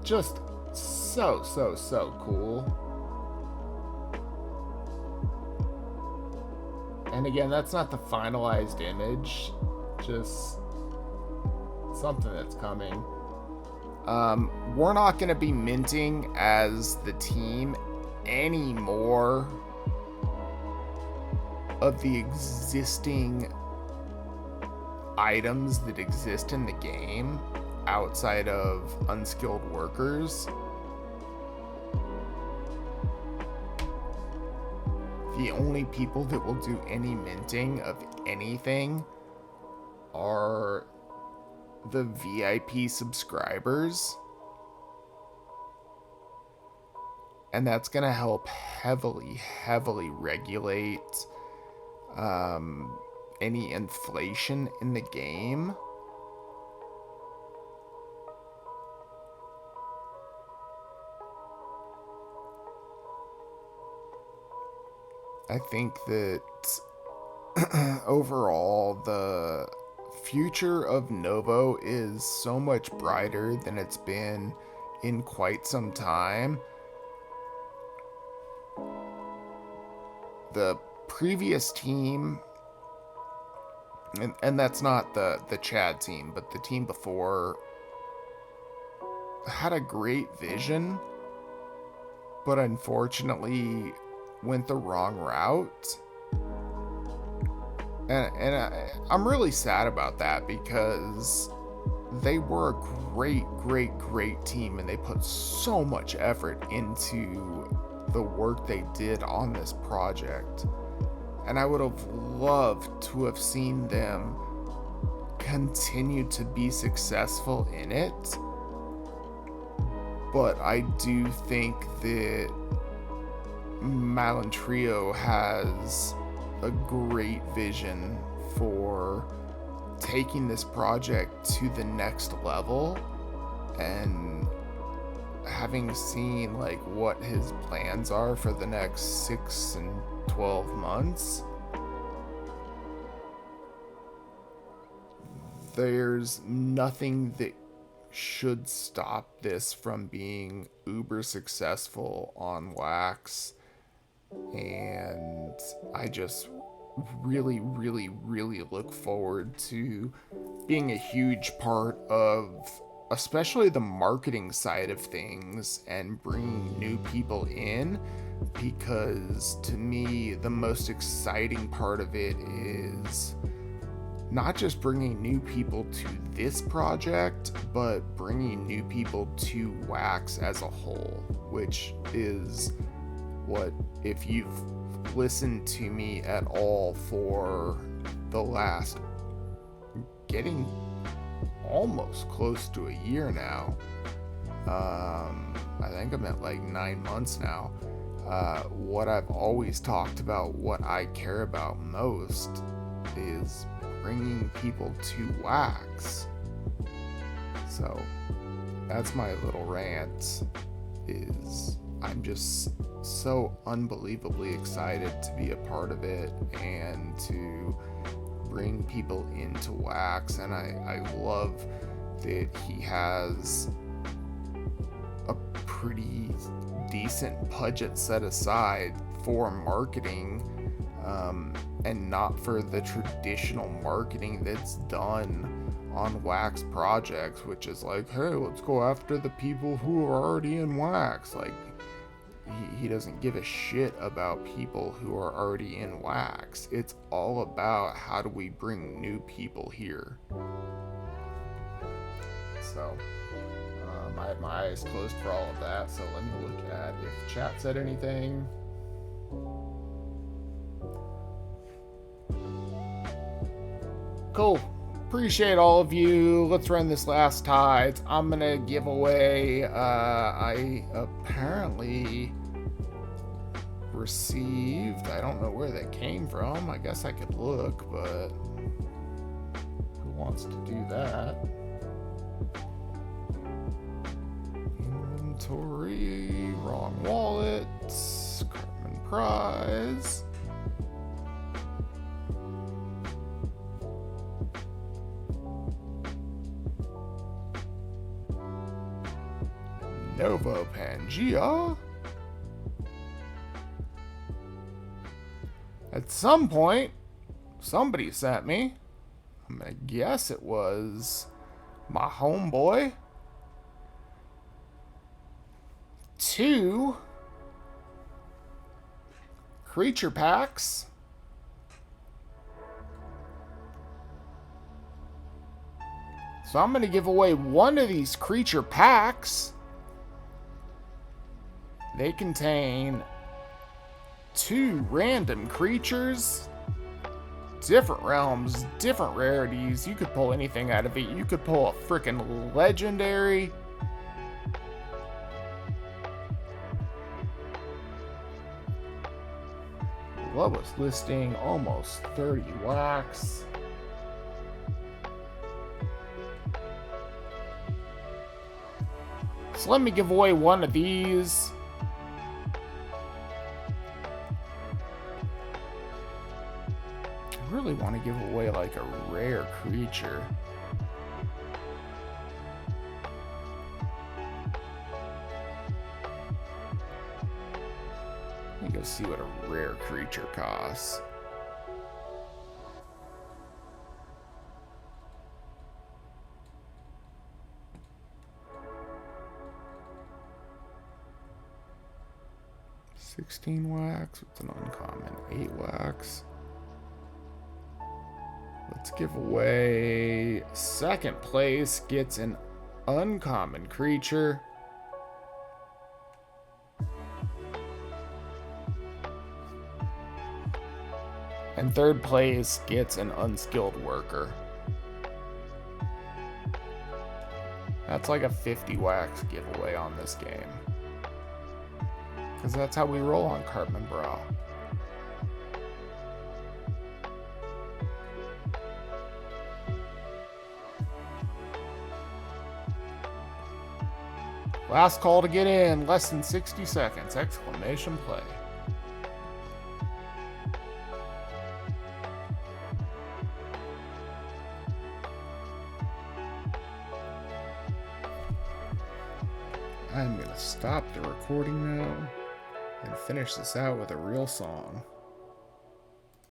Just so cool. And again, that's not the finalized image, just something that's coming. We're not going to be minting as the team any more of the existing items that exist in the game outside of unskilled workers. The only people that will do any minting of anything are the VIP subscribers. And that's going to help heavily regulate any inflation in the game. I think that overall, the future of Novo is so much brighter than it's been in quite some time. The previous team, and that's not the Chad team, but the team before, had a great vision, but unfortunately went the wrong route. And I'm really sad about that, because they were a great team, and they put so much effort into the work they did on this project. And I would have loved to have seen them continue to be successful in it. But I do think that Malentrio has a great vision for taking this project to the next level, and having seen like what his plans are for the next 6 and 12 months, there's nothing that should stop this from being uber successful on wax. And I just really look forward to being a huge part of especially the marketing side of things and bringing new people in, because to me the most exciting part of it is not just bringing new people to this project, but bringing new people to wax as a whole, which is what, if you've listened to me at all for the last, getting almost close to a year now, I think I'm at like 9 months now, what I've always talked about, what I care about most, is bringing people to wax. So that's my little rant. Is I'm just so unbelievably excited to be a part of it and to bring people into wax. And I love that he has a pretty decent budget set aside for marketing, and not for the traditional marketing that's done on wax projects, which is like, hey, let's go after the people who are already in wax. Like, he doesn't give a shit about people who are already in wax. It's all about how do we bring new people here. So I had my eyes closed for all of that, so let me look at if chat said anything. Cool. Appreciate all of you. Let's run this last tide. I'm gonna give away, I apparently received, I don't know where that came from. I guess I could look, but who wants to do that? Inventory, wrong wallet, Cartman prize. NovoPangea. At some point, somebody sent me. I'm gonna guess it was my homeboy. 2 creature packs. So I'm gonna give away one of these creature packs. They contain 2 random creatures, different realms, different rarities. You could pull anything out of it. You could pull a freaking legendary. Lowest listing, almost 30 wax. So let me give away one of these. really want to give away like a rare creature. Let me go see what a rare creature costs. $16 wax with an uncommon, 8 wax. Let's give away second place gets an uncommon creature. And third place gets an unskilled worker. That's like a 50 wax giveaway on this game. Because that's how we roll on Cartman Bra. Last call to get in, less than 60 seconds, exclamation play. I'm gonna stop the recording now and finish this out with a real song.